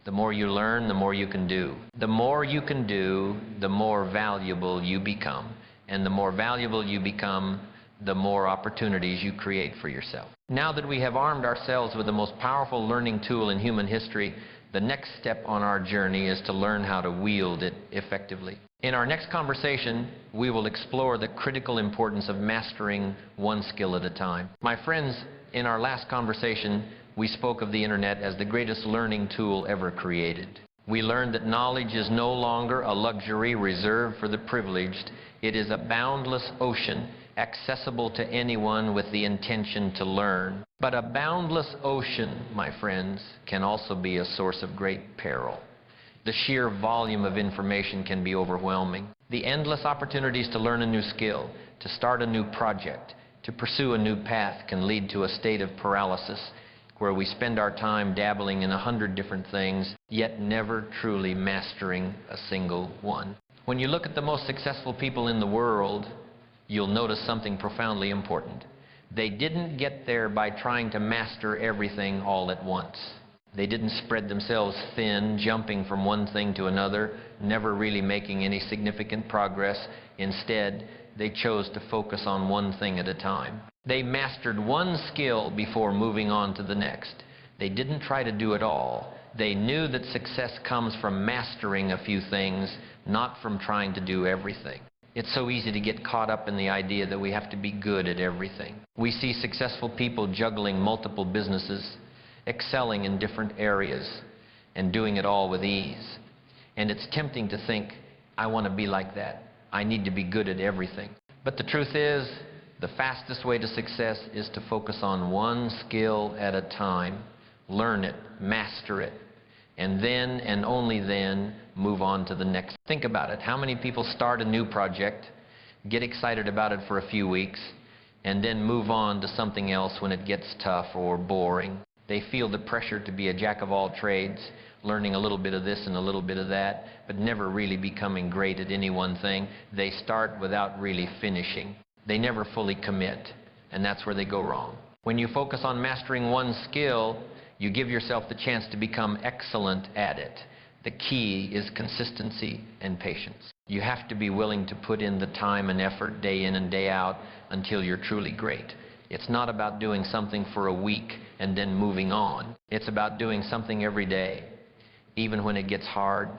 The more you learn, the more you can do. The more you can do, the more valuable you become. And the more valuable you become, the more opportunities you create for yourself. Now that we have armed ourselves with the most powerful learning tool in human history, the next step on our journey is to learn how to wield it effectively. In our next conversation, we will explore the critical importance of mastering one skill at a time. My friends, in our last conversation, we spoke of the internet as the greatest learning tool ever created. We learned that knowledge is no longer a luxury reserved for the privileged. It is a boundless ocean, accessible to anyone with the intention to learn. But a boundless ocean, my friends, can also be a source of great peril. The sheer volume of information can be overwhelming. The endless opportunities to learn a new skill, to start a new project, to pursue a new path can lead to a state of paralysis where we spend our time dabbling in 100 different things, yet never truly mastering a single one. When you look at the most successful people in the world, you'll notice something profoundly important. They didn't get there by trying to master everything all at once. They didn't spread themselves thin, jumping from one thing to another, never really making any significant progress. Instead, they chose to focus on one thing at a time. They mastered one skill before moving on to the next. They didn't try to do it all. They knew that success comes from mastering a few things, not from trying to do everything. It's so easy to get caught up in the idea that we have to be good at everything. We see successful people juggling multiple businesses, excelling in different areas, and doing it all with ease. And it's tempting to think, I want to be like that. I need to be good at everything. But the truth is, the fastest way to success is to focus on one skill at a time, learn it, master it, and then, and only then, move on to the next. Think about it. How many people start a new project, get excited about it for a few weeks, and then move on to something else when it gets tough or boring? They feel the pressure to be a jack of all trades, learning a little bit of this and a little bit of that, but never really becoming great at any one thing. They start without really finishing. They never fully commit, and that's where they go wrong. When you focus on mastering one skill, you give yourself the chance to become excellent at it. The key is consistency and patience. You have to be willing to put in the time and effort day in and day out until you're truly great. It's not about doing something for a week and then moving on. It's about doing something every day, even when it gets hard,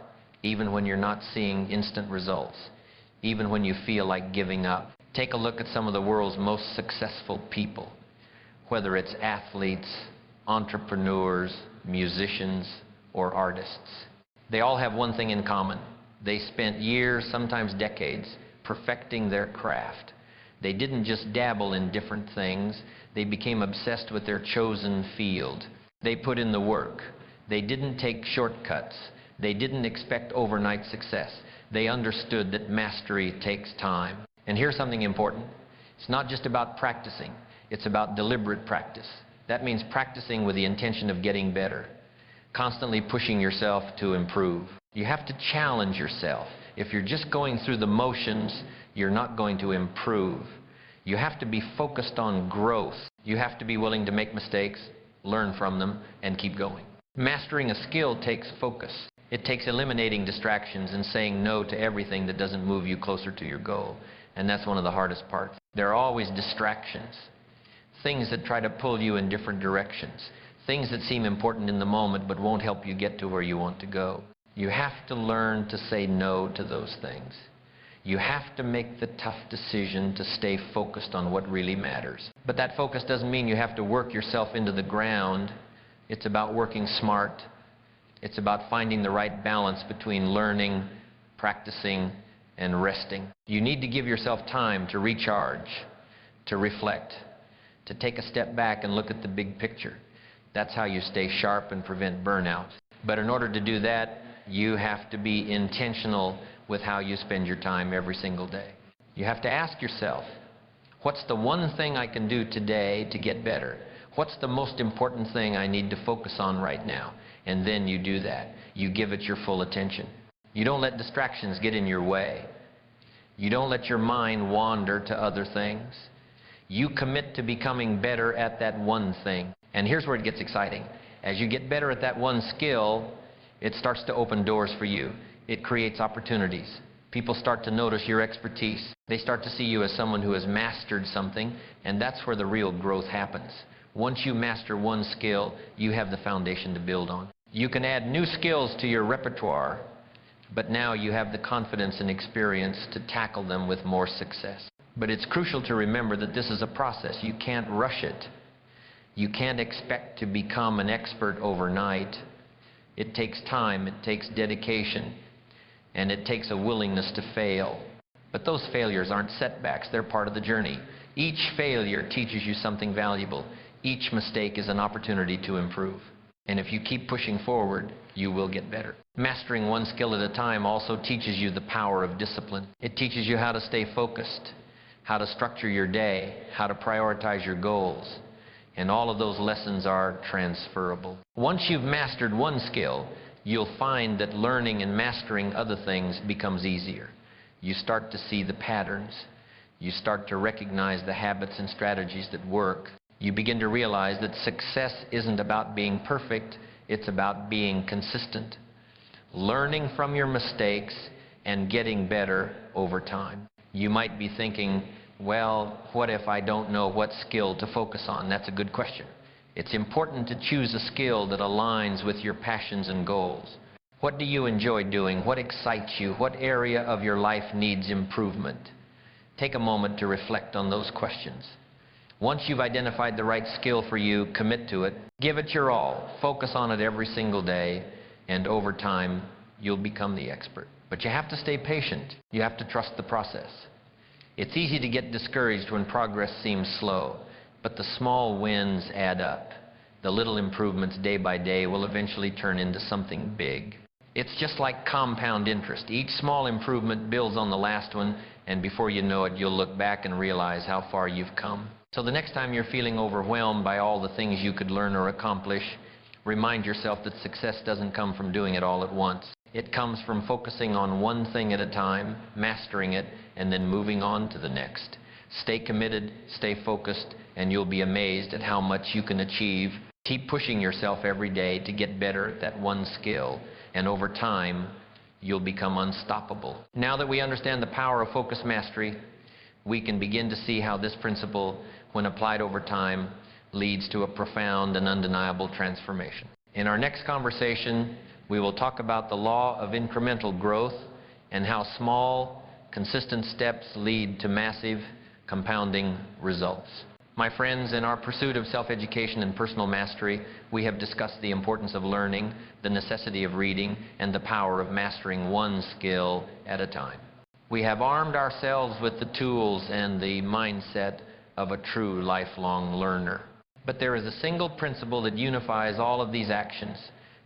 even when you're not seeing instant results, even when you feel like giving up. Take a look at some of the world's most successful people, whether it's athletes, entrepreneurs, musicians, or artists. They all have one thing in common. They spent years, sometimes decades, perfecting their craft. They didn't just dabble in different things. They became obsessed with their chosen field. They put in the work. They didn't take shortcuts. They didn't expect overnight success. They understood that mastery takes time. And here's something important. It's not just about practicing. It's about deliberate practice. That means practicing with the intention of getting better, constantly pushing yourself to improve. You have to challenge yourself. If you're just going through the motions, you're not going to improve. You have to be focused on growth. You have to be willing to make mistakes, learn from them, and keep going. Mastering a skill takes focus. It takes eliminating distractions and saying no to everything that doesn't move you closer to your goal. And that's one of the hardest parts. There are always distractions, things that try to pull you in different directions, things that seem important in the moment but won't help you get to where you want to go. You have to learn to say no to those things. You have to make the tough decision to stay focused on what really matters. But that focus doesn't mean you have to work yourself into the ground. It's about working smart. It's about finding the right balance between learning, practicing, and resting. You need to give yourself time to recharge, to reflect, to take a step back and look at the big picture. That's how you stay sharp and prevent burnout. But in order to do that, you have to be intentional with how you spend your time every single day. You have to ask yourself, what's the one thing I can do today to get better? What's the most important thing I need to focus on right now? And then you do that. You give it your full attention. You don't let distractions get in your way. You don't let your mind wander to other things. You commit to becoming better at that one thing. And here's where it gets exciting. As you get better at that one skill, it starts to open doors for you. It creates opportunities. People start to notice your expertise. They start to see you as someone who has mastered something, and that's where the real growth happens. Once you master one skill, you have the foundation to build on. You can add new skills to your repertoire, but now you have the confidence and experience to tackle them with more success. But it's crucial to remember that this is a process. You can't rush it. You can't expect to become an expert overnight. It takes time, it takes dedication, and it takes a willingness to fail. But those failures aren't setbacks, they're part of the journey. Each failure teaches you something valuable. Each mistake is an opportunity to improve. And if you keep pushing forward, you will get better. Mastering one skill at a time also teaches you the power of discipline. It teaches you how to stay focused, how to structure your day, how to prioritize your goals. And all of those lessons are transferable. Once you've mastered one skill, you'll find that learning and mastering other things becomes easier. You start to see the patterns. You start to recognize the habits and strategies that work. You begin to realize that success isn't about being perfect, It's about being consistent, learning from your mistakes, and getting better over time. You might be thinking, well, what if I don't know what skill to focus on? That's a good question. It's important to choose a skill that aligns with your passions and goals. What do you enjoy doing? What excites you? What area of your life needs improvement? Take a moment to reflect on those questions. Once you've identified the right skill for you, commit to it. Give it your all. Focus on it every single day, and over time, you'll become the expert. But you have to stay patient. You have to trust the process. It's easy to get discouraged when progress seems slow, but the small wins add up. The little improvements day by day will eventually turn into something big. It's just like compound interest. Each small improvement builds on the last one, and before you know it, you'll look back and realize how far you've come. So the next time you're feeling overwhelmed by all the things you could learn or accomplish, remind yourself that success doesn't come from doing it all at once. It comes from focusing on one thing at a time, mastering it, and then moving on to the next. Stay committed, stay focused, and you'll be amazed at how much you can achieve. Keep pushing yourself every day to get better at that one skill, and over time, you'll become unstoppable. Now that we understand the power of focus mastery, we can begin to see how this principle, when applied over time, leads to a profound and undeniable transformation. In our next conversation, we will talk about the law of incremental growth and how small, consistent steps lead to massive, compounding results. My friends, in our pursuit of self-education and personal mastery, we have discussed the importance of learning, the necessity of reading, and the power of mastering one skill at a time. We have armed ourselves with the tools and the mindset of a true lifelong learner. But there is a single principle that unifies all of these actions,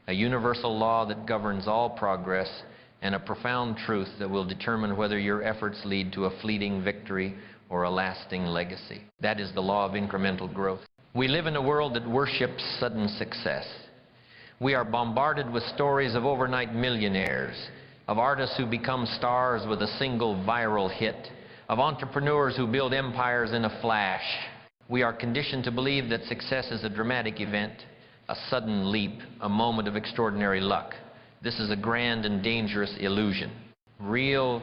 a universal law that governs all progress, and a profound truth that will determine whether your efforts lead to a fleeting victory or a lasting legacy. That is the law of incremental growth. We live in a world that worships sudden success. We are bombarded with stories of overnight millionaires, of artists who become stars with a single viral hit, of entrepreneurs who build empires in a flash. We are conditioned to believe that success is a dramatic event, a sudden leap, a moment of extraordinary luck. This is a grand and dangerous illusion. Real,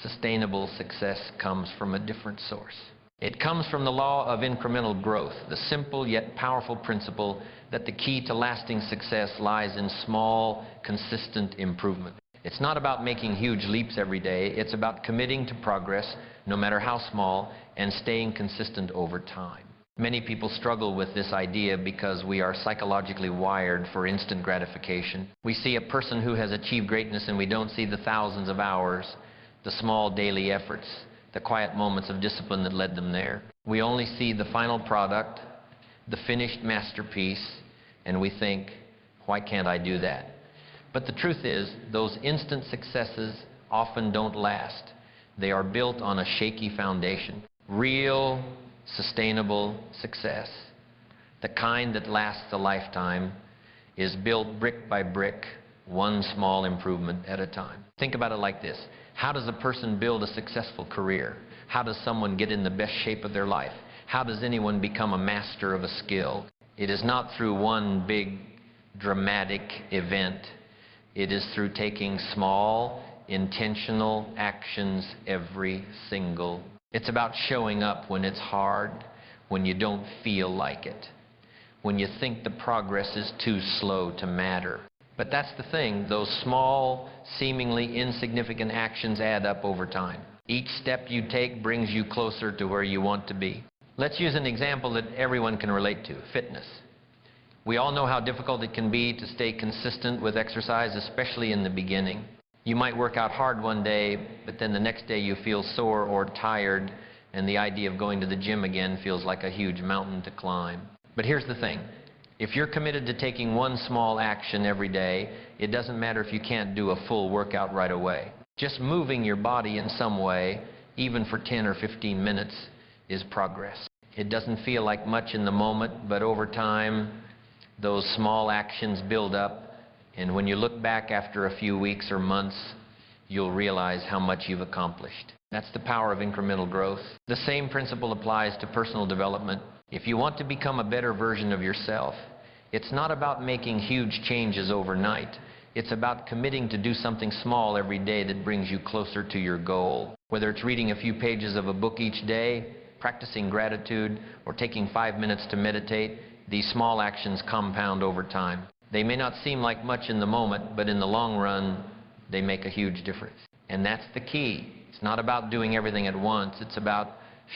sustainable success comes from a different source. It comes from the law of incremental growth, the simple yet powerful principle that the key to lasting success lies in small, consistent improvement. It's not about making huge leaps every day. It's about committing to progress, no matter how small, and staying consistent over time. Many people struggle with this idea because we are psychologically wired for instant gratification. We see a person who has achieved greatness and we don't see the thousands of hours, the small daily efforts, the quiet moments of discipline that led them there. We only see the final product, the finished masterpiece, and we think, why can't I do that? But the truth is, those instant successes often don't last. They are built on a shaky foundation. Real, sustainable success, the kind that lasts a lifetime, is built brick by brick, one small improvement at a time. Think about it like this. How does a person build a successful career? How does someone get in the best shape of their life? How does anyone become a master of a skill? It is not through one big dramatic event. It is through taking small, intentional actions every single day. It's about showing up when it's hard, when you don't feel like it, when you think the progress is too slow to matter. But that's the thing, those small, seemingly insignificant actions add up over time. Each step you take brings you closer to where you want to be. Let's use an example that everyone can relate to, fitness. We all know how difficult it can be to stay consistent with exercise, especially in the beginning. You might work out hard one day, but then the next day you feel sore or tired, and the idea of going to the gym again feels like a huge mountain to climb. But here's the thing. If you're committed to taking one small action every day, it doesn't matter if you can't do a full workout right away. Just moving your body in some way, even for 10 or 15 minutes, is progress. It doesn't feel like much in the moment, but over time, those small actions build up. And when you look back after a few weeks or months, you'll realize how much you've accomplished. That's the power of incremental growth. The same principle applies to personal development. If you want to become a better version of yourself, It's not about making huge changes overnight. It's about committing to do something small every day that brings you closer to your goal. Whether it's reading a few pages of a book each day, practicing gratitude, or taking 5 minutes to meditate, these small actions compound over time. They may not seem like much in the moment, but in the long run, they make a huge difference. And that's the key. It's not about doing everything at once. It's about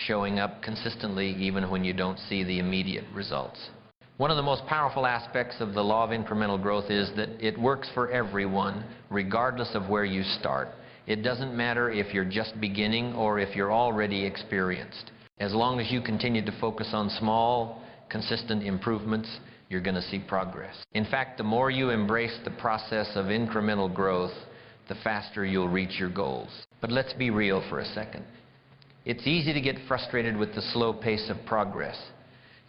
showing up consistently even when you don't see the immediate results. One of the most powerful aspects of the law of incremental growth is that it works for everyone, regardless of where you start. It doesn't matter if you're just beginning or if you're already experienced. As long as you continue to focus on small, consistent improvements, you're going to see progress. In fact, the more you embrace the process of incremental growth, the faster you'll reach your goals. But let's be real for a second. It's easy to get frustrated with the slow pace of progress.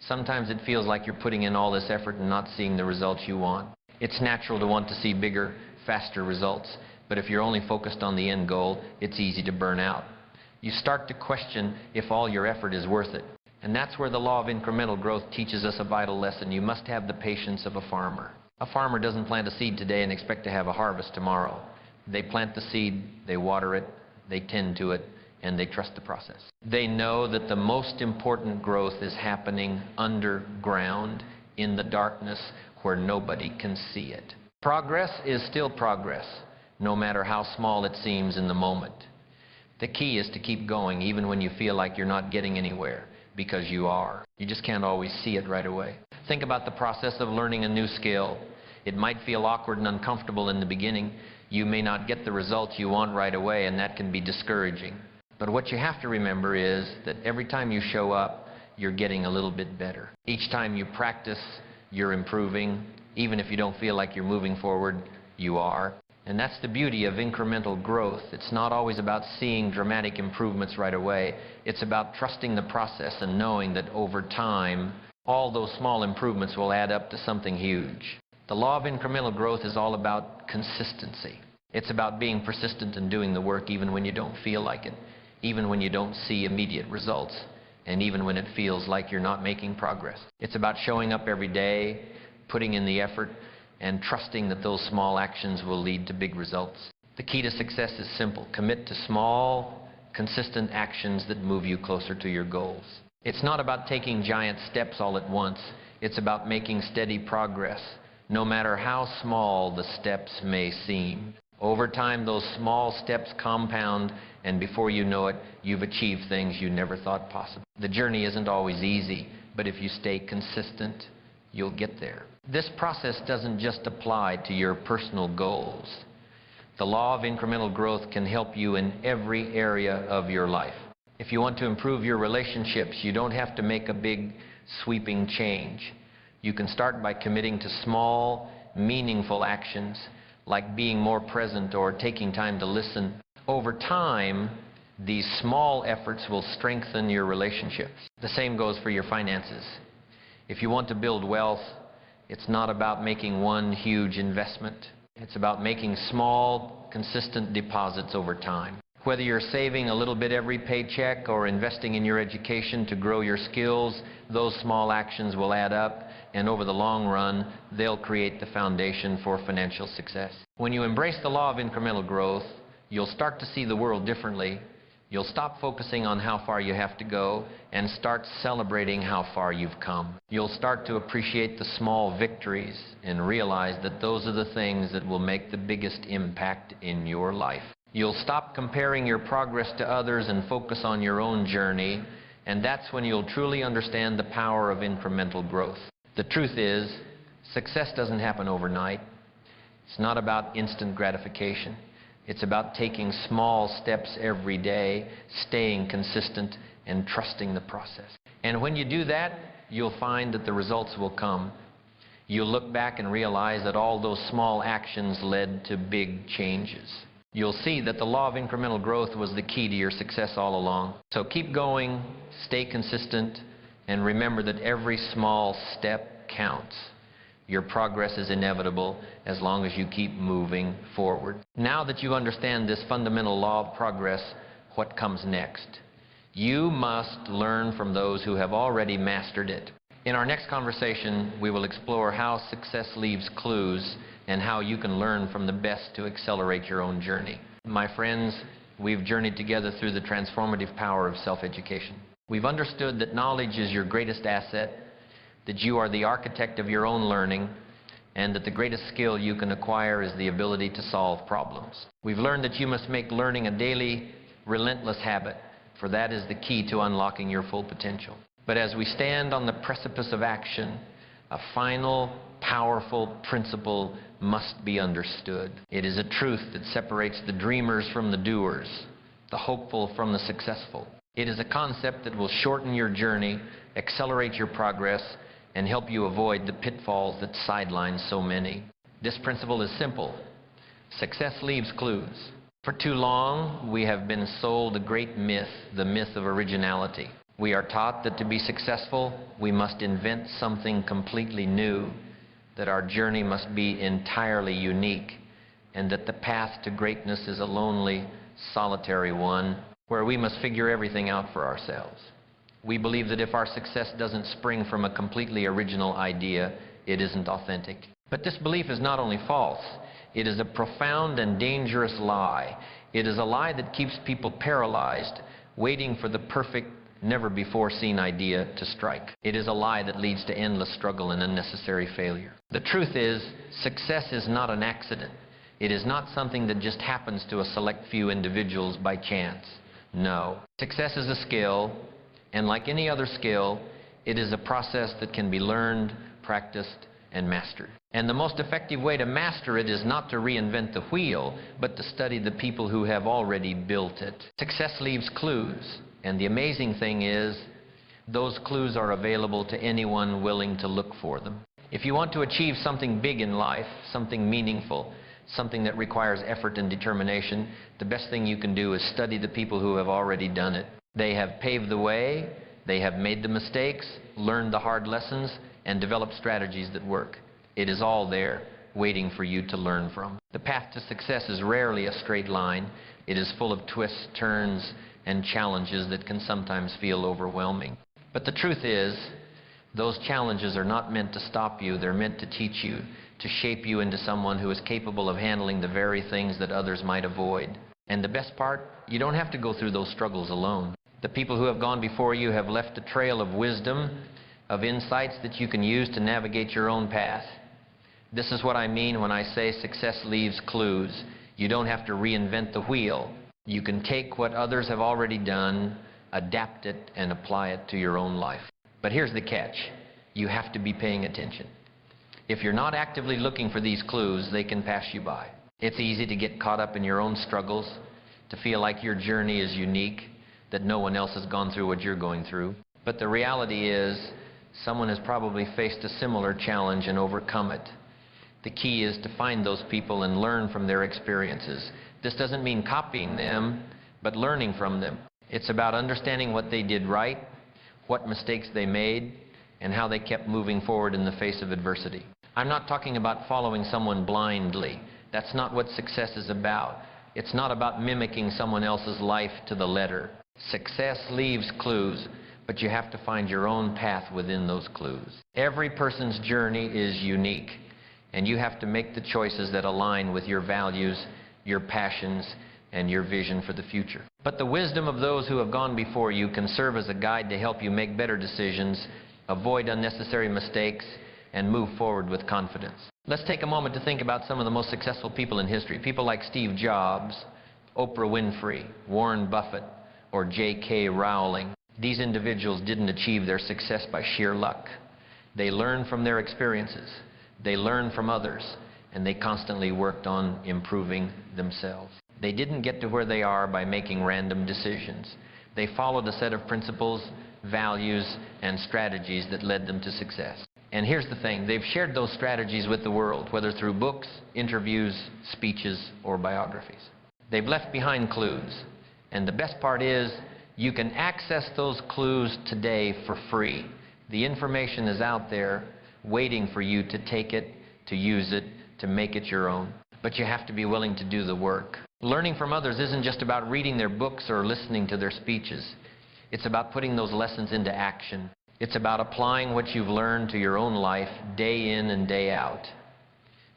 Sometimes it feels like you're putting in all this effort and not seeing the results you want. It's natural to want to see bigger, faster results, but if you're only focused on the end goal, it's easy to burn out. You start to question if all your effort is worth it. And that's where the law of incremental growth teaches us a vital lesson. You must have the patience of a farmer. A farmer doesn't plant a seed today and expect to have a harvest tomorrow. They plant the seed, they water it, they tend to it, and they trust the process. They know that the most important growth is happening underground in the darkness where nobody can see it. Progress is still progress, no matter how small it seems in the moment. The key is to keep going even when you feel like you're not getting anywhere, because you are. You just can't always see it right away. Think about the process of learning a new skill. It might feel awkward and uncomfortable in the beginning. You may not get the results you want right away, and that can be discouraging. But what you have to remember is that every time you show up, you're getting a little bit better. Each time you practice, you're improving. Even if you don't feel like you're moving forward, you are. And that's the beauty of incremental growth. It's not always about seeing dramatic improvements right away. It's about trusting the process and knowing that over time, all those small improvements will add up to something huge. The law of incremental growth is all about consistency. It's about being persistent and doing the work even when you don't feel like it, even when you don't see immediate results, and even when it feels like you're not making progress. It's about showing up every day, putting in the effort, and trusting that those small actions will lead to big results. The key to success is simple. Commit to small, consistent actions that move you closer to your goals. It's not about taking giant steps all at once. It's about making steady progress, no matter how small the steps may seem. Over time, those small steps compound, and before you know it, you've achieved things you never thought possible. The journey isn't always easy, but if you stay consistent, you'll get there. This process doesn't just apply to your personal goals. The law of incremental growth can help you in every area of your life. If you want to improve your relationships, you don't have to make a big, sweeping change. You can start by committing to small, meaningful actions, like being more present or taking time to listen. Over time, these small efforts will strengthen your relationships. The same goes for your finances. If you want to build wealth, it's not about making one huge investment. It's about making small, consistent deposits over time. Whether you're saving a little bit every paycheck or investing in your education to grow your skills, those small actions will add up, and over the long run, they'll create the foundation for financial success. When you embrace the law of incremental growth, you'll start to see the world differently. You'll stop focusing on how far you have to go and start celebrating how far you've come. You'll start to appreciate the small victories and realize that those are the things that will make the biggest impact in your life. You'll stop comparing your progress to others and focus on your own journey, and that's when you'll truly understand the power of incremental growth. The truth is, success doesn't happen overnight. It's not about instant gratification. It's about taking small steps every day, staying consistent, and trusting the process. And when you do that, you'll find that the results will come. You'll look back and realize that all those small actions led to big changes. You'll see that the law of incremental growth was the key to your success all along. So keep going, stay consistent, and remember that every small step counts. Your progress is inevitable as long as you keep moving forward. Now that you understand this fundamental law of progress, what comes next? You must learn from those who have already mastered it. In our next conversation, we will explore how success leaves clues and how you can learn from the best to accelerate your own journey. My friends, we've journeyed together through the transformative power of self-education. We've understood that knowledge is your greatest asset, that you are the architect of your own learning, and that the greatest skill you can acquire is the ability to solve problems. We've learned that you must make learning a daily, relentless habit, for that is the key to unlocking your full potential. But as we stand on the precipice of action, a final, powerful principle must be understood. It is a truth that separates the dreamers from the doers, the hopeful from the successful. It is a concept that will shorten your journey, accelerate your progress, and help you avoid the pitfalls that sideline so many. This principle is simple. Success leaves clues. For too long, we have been sold a great myth, the myth of originality. We are taught that to be successful, we must invent something completely new, that our journey must be entirely unique, and that the path to greatness is a lonely, solitary one, where we must figure everything out for ourselves. We believe that if our success doesn't spring from a completely original idea, it isn't authentic. But this belief is not only false, it is a profound and dangerous lie. It is a lie that keeps people paralyzed, waiting for the perfect, never-before-seen idea to strike. It is a lie that leads to endless struggle and unnecessary failure. The truth is, success is not an accident. It is not something that just happens to a select few individuals by chance. No. Success is a skill, and like any other skill, it is a process that can be learned, practiced, and mastered. And the most effective way to master it is not to reinvent the wheel, but to study the people who have already built it. Success leaves clues, and the amazing thing is, those clues are available to anyone willing to look for them. If you want to achieve something big in life, something meaningful, something that requires effort and determination, the best thing you can do is study the people who have already done it. They have paved the way, they have made the mistakes, learned the hard lessons, and developed strategies that work. It is all there, waiting for you to learn from. The path to success is rarely a straight line. It is full of twists, turns, and challenges that can sometimes feel overwhelming. But the truth is, those challenges are not meant to stop you. They're meant to teach you, to shape you into someone who is capable of handling the very things that others might avoid. And the best part, you don't have to go through those struggles alone. The people who have gone before you have left a trail of wisdom, of insights that you can use to navigate your own path. This is what I mean when I say success leaves clues. You don't have to reinvent the wheel. You can take what others have already done, adapt it, and apply it to your own life. But here's the catch. You have to be paying attention. If you're not actively looking for these clues, they can pass you by. It's easy to get caught up in your own struggles, to feel like your journey is unique, that no one else has gone through what you're going through. But the reality is, someone has probably faced a similar challenge and overcome it. The key is to find those people and learn from their experiences. This doesn't mean copying them, but learning from them. It's about understanding what they did right, what mistakes they made, and how they kept moving forward in the face of adversity. I'm not talking about following someone blindly. That's not what success is about. It's not about mimicking someone else's life to the letter. Success leaves clues, but you have to find your own path within those clues. Every person's journey is unique, and you have to make the choices that align with your values, your passions, and your vision for the future. But the wisdom of those who have gone before you can serve as a guide to help you make better decisions, avoid unnecessary mistakes, and move forward with confidence. Let's take a moment to think about some of the most successful people in history. People like Steve Jobs, Oprah Winfrey, Warren Buffett, or J.K. Rowling. These individuals didn't achieve their success by sheer luck. They learned from their experiences. They learned from others, and they constantly worked on improving themselves. They didn't get to where they are by making random decisions. They followed a set of principles, values, and strategies that led them to success. And here's the thing, they've shared those strategies with the world, whether through books, interviews, speeches, or biographies. They've left behind clues. And the best part is, you can access those clues today for free. The information is out there waiting for you to take it, to use it, to make it your own. But you have to be willing to do the work. Learning from others isn't just about reading their books or listening to their speeches. It's about putting those lessons into action. It's about applying what you've learned to your own life day in and day out.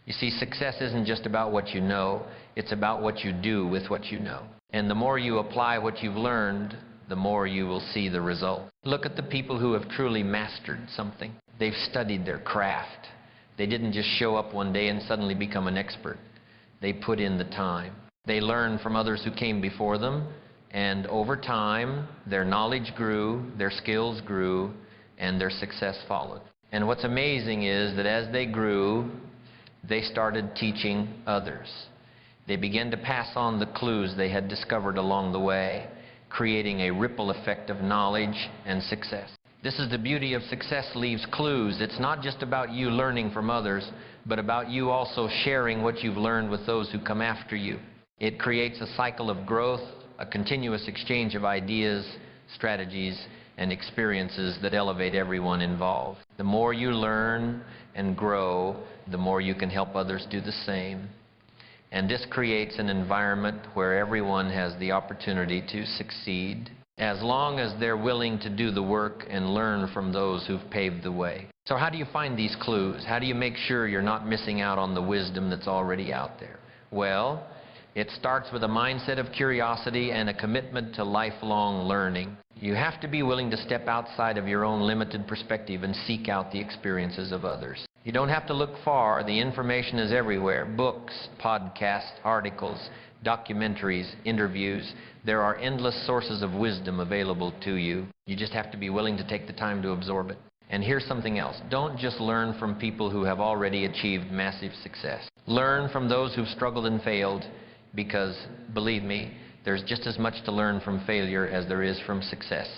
You see, success isn't just about what you know, it's about what you do with what you know. And the more you apply what you've learned, the more you will see the result. Look at the people who have truly mastered something. They've studied their craft. They didn't just show up one day and suddenly become an expert. They put in the time. They learned from others who came before them, and over time, their knowledge grew, their skills grew, and their success followed. And what's amazing is that as they grew, they started teaching others. They began to pass on the clues they had discovered along the way, creating a ripple effect of knowledge and success. This is the beauty of success leaves clues. It's not just about you learning from others, but about you also sharing what you've learned with those who come after you. It creates a cycle of growth, a continuous exchange of ideas, strategies, and experiences that elevate everyone involved. The more you learn and grow, the more you can help others do the same. And this creates an environment where everyone has the opportunity to succeed, as long as they're willing to do the work and learn from those who've paved the way. So how do you find these clues? How do you make sure you're not missing out on the wisdom that's already out there? Well, it starts with a mindset of curiosity and a commitment to lifelong learning. You have to be willing to step outside of your own limited perspective and seek out the experiences of others. You don't have to look far. The information is everywhere. Books, podcasts, articles, documentaries, interviews. There are endless sources of wisdom available to you. You just have to be willing to take the time to absorb it. And here's something else. Don't just learn from people who have already achieved massive success. Learn from those who've struggled and failed, because, believe me, there's just as much to learn from failure as there is from success.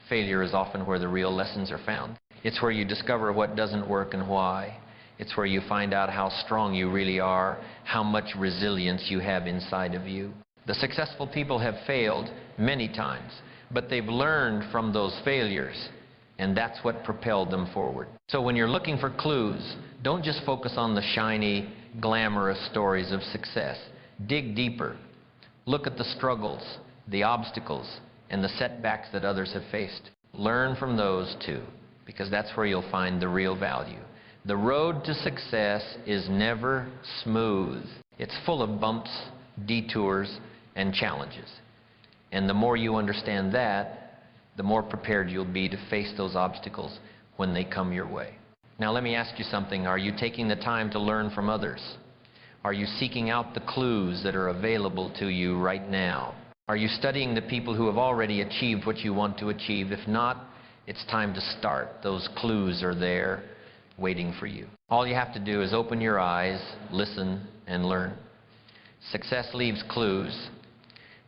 Failure is often where the real lessons are found. It's where you discover what doesn't work and why. It's where you find out how strong you really are, how much resilience you have inside of you. The successful people have failed many times, but they've learned from those failures, and that's what propelled them forward. So when you're looking for clues, don't just focus on the shiny, glamorous stories of success. Dig deeper. Look at the struggles, the obstacles, and the setbacks that others have faced. Learn from those too, because that's where you'll find the real value. The road to success is never smooth. It's full of bumps, detours, and challenges. And the more you understand that, the more prepared you'll be to face those obstacles when they come your way. Now let me ask you something. Are you taking the time to learn from others? Are you seeking out the clues that are available to you right now? Are you studying the people who have already achieved what you want to achieve? If not, it's time to start. Those clues are there waiting for you. All you have to do is open your eyes, listen, and learn. Success leaves clues.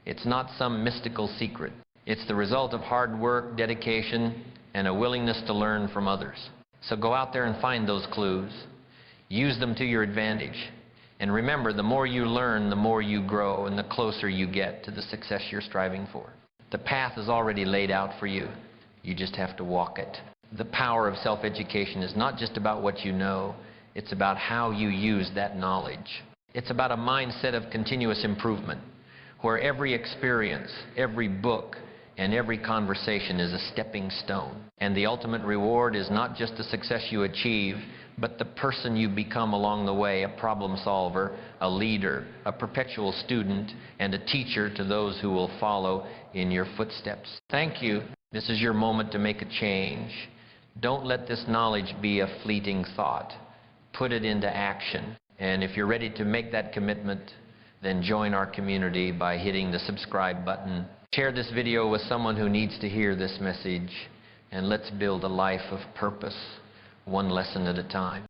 It's not some mystical secret. It's the result of hard work, dedication, and a willingness to learn from others. So go out there and find those clues. Use them to your advantage. And remember, the more you learn, the more you grow, and the closer you get to the success you're striving for. The path is already laid out for you. You just have to walk it. The power of self-education is not just about what you know, it's about how you use that knowledge. It's about a mindset of continuous improvement, where every experience, every book, and every conversation is a stepping stone. And the ultimate reward is not just the success you achieve, but the person you become along the way, a problem solver, a leader, a perpetual student, and a teacher to those who will follow in your footsteps. Thank you. This is your moment to make a change. Don't let this knowledge be a fleeting thought. Put it into action. And if you're ready to make that commitment, then join our community by hitting the subscribe button. Share this video with someone who needs to hear this message, and let's build a life of purpose, one lesson at a time.